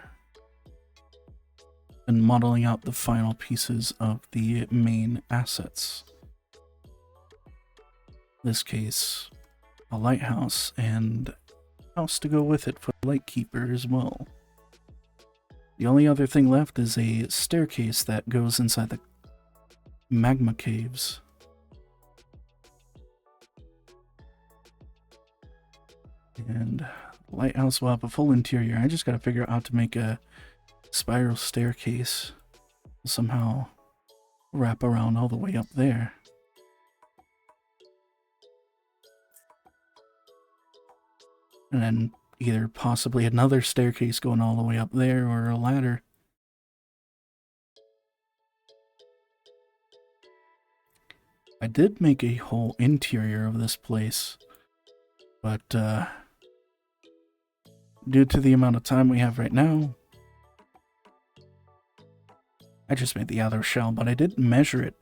S1: and modeling out the final pieces of the main assets. In this case, a lighthouse and house to go with it for Lightkeeper as well. The only other thing left is a staircase that goes inside the magma caves. And the lighthouse will have a full interior. I just gotta figure out how to make a spiral staircase somehow wrap around all the way up there. And then either possibly another staircase going all the way up there or a ladder. I did make a whole interior of this place, but due to the amount of time we have right now, I just made the outer shell, but I did measure it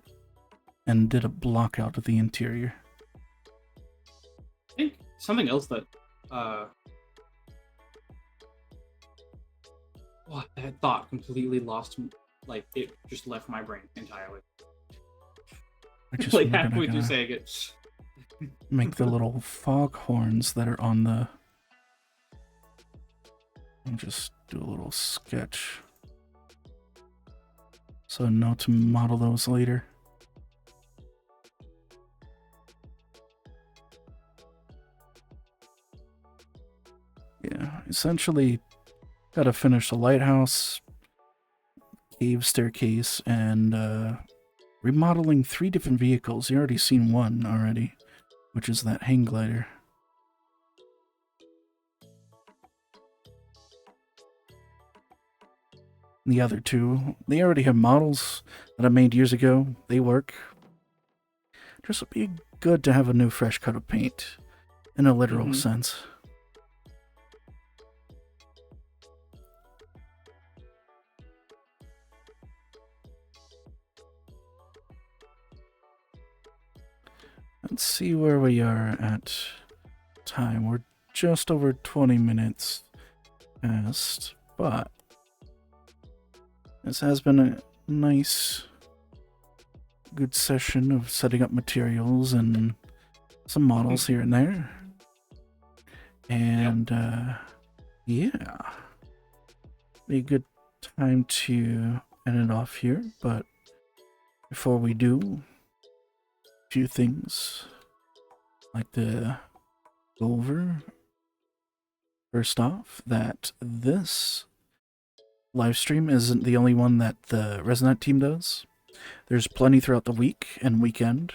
S1: and did a block out of the interior.
S2: I think something else that that thought completely lost, like it just left my brain entirely.
S1: I just
S2: Like
S1: remembered I
S2: halfway through
S1: gotta
S2: saying it.
S1: make the little fog horns that are on the... I'll just do a little sketch so I know to model those later. Yeah, essentially gotta finish the lighthouse, cave staircase, and remodeling 3 different vehicles. You already seen one already, which is that hang glider. The other 2, they already have models that I made years ago. They work. Just would be good to have a new fresh coat of paint, in a literal sense. Let's see where we are at time. We're just over 20 minutes past, but this has been a nice, good session of setting up materials and some models here and there. And, yeah. be a good time to end it off here. But before we do, a few things I'd like to go over. First off, that this live stream isn't the only one that the Resonite team does. There's plenty throughout the week and weekend.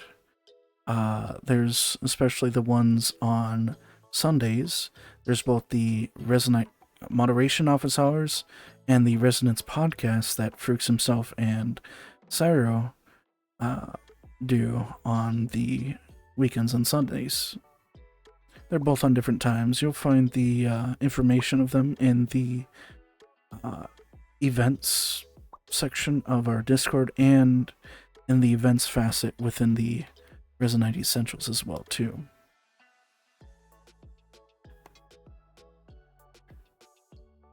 S1: There's especially the ones on Sundays. There's both the Resonite moderation office hours and the Resonance podcast that Fruix himself and Cyro do on the weekends and Sundays. They're both on different times. You'll find the information of them in the events section of our Discord and in the events facet within the Resonite Essentials as well too.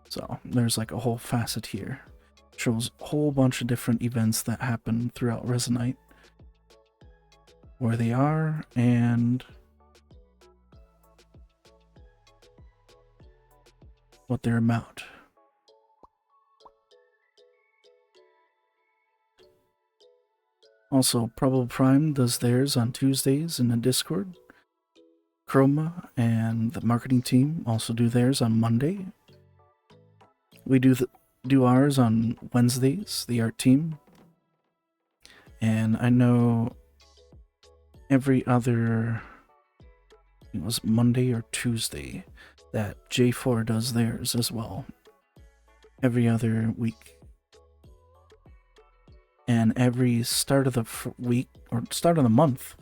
S1: So there's like a whole facet here. Shows a whole bunch of different events that happen throughout Resonite, where they are, and what they're about. Also, Probable Prime does theirs on Tuesdays in the Discord. Chroma and the marketing team also do theirs on Monday. We do ours on Wednesdays, the art team. And I know every other, it was Monday or Tuesday, that J4 does theirs as well. Every other week. And every start of the week, or start of the month,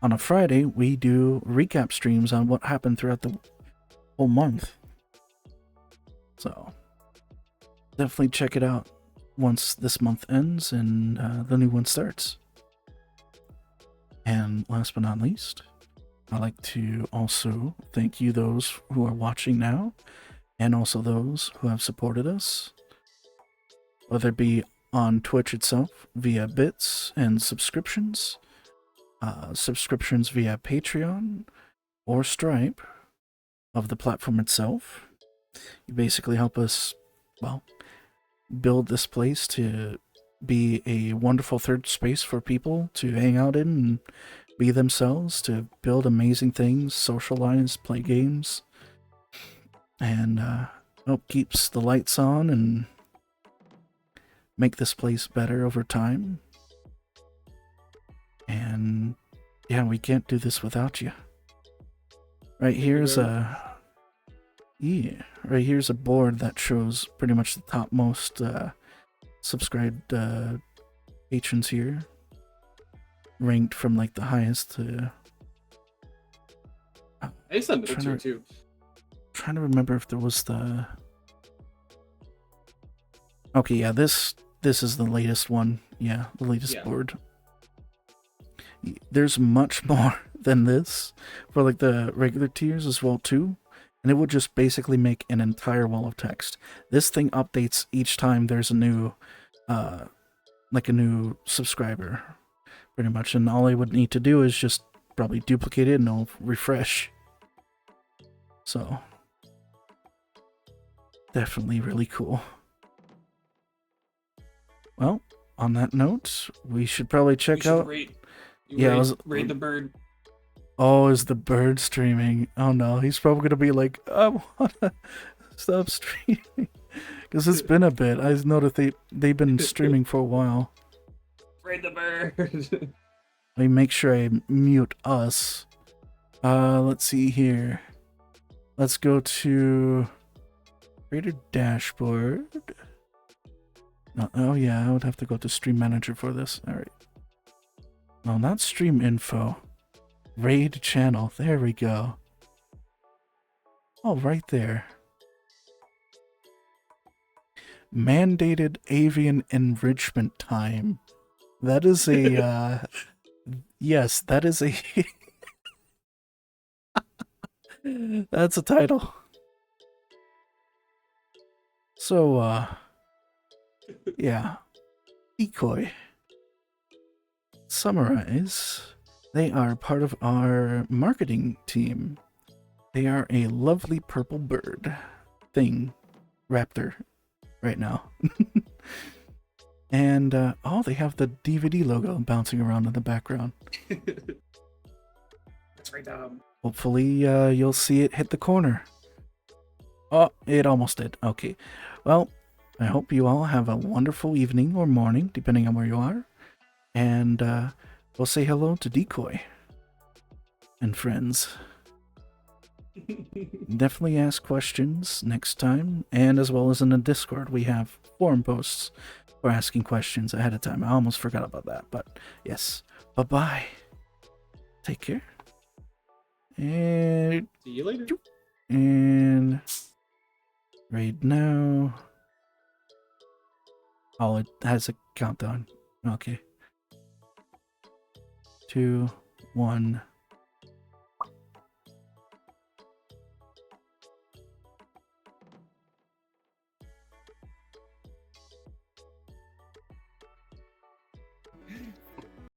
S1: on a Friday, we do recap streams on what happened throughout the whole month. So, definitely check it out once this month ends and the new one starts. And last but not least, I'd like to also thank you, those who are watching now, and also those who have supported us, whether it be on Twitch itself via bits and subscriptions, subscriptions via Patreon or Stripe of the platform itself. You basically help us, well, build this place to be a wonderful third space for people to hang out in and be themselves, to build amazing things, socialize, play games, and help keeps the lights on and make this place better over time. And yeah, we can't do this without you. Right here's a right here's a board that shows pretty much the topmost subscribed patrons here, ranked from like the highest to.
S2: I said middle tier too.
S1: Trying to remember if there was the. Okay, yeah, this is the latest one. Yeah, the latest board. There's much more than this for like the regular tiers as well too, and it would just basically make an entire wall of text. This thing updates each time there's a new like a new subscriber, pretty much, and all I would need to do is just probably duplicate it and it'll refresh. So definitely really cool. Well, on that note, we should probably check out.
S2: Rate the bird.
S1: Oh, is the bird streaming? Oh no, he's probably gonna be like, I wanna stop streaming, because it's been a bit. I noticed they've been streaming for a while.
S2: Raid the bird.
S1: Let me make sure I mute us. Let's see here. Let's go to Creator Dashboard. No, oh yeah, I would have to go to Stream Manager for this. All right. No, not Stream Info. Raid Channel. There we go. Oh, right there. Mandated avian enrichment time. That is a, yes, that is a, that's a title. So, yeah. Decoy. Summarize. They are part of our marketing team. They are a lovely purple bird thing. Raptor. right now. And oh, they have the DVD logo bouncing around in the background.
S2: That's right.
S1: Hopefully, you'll see it hit the corner. Oh, it almost did. Okay. Well, I hope you all have a wonderful evening or morning, depending on where you are. And we'll say hello to Decoy and friends. Definitely ask questions next time, and as well as in the Discord, we have forum posts for asking questions ahead of time. I almost forgot about that, but yes. Bye bye. Take care. And
S2: See you later.
S1: and right now, oh, it has a countdown. Okay. 2, 1.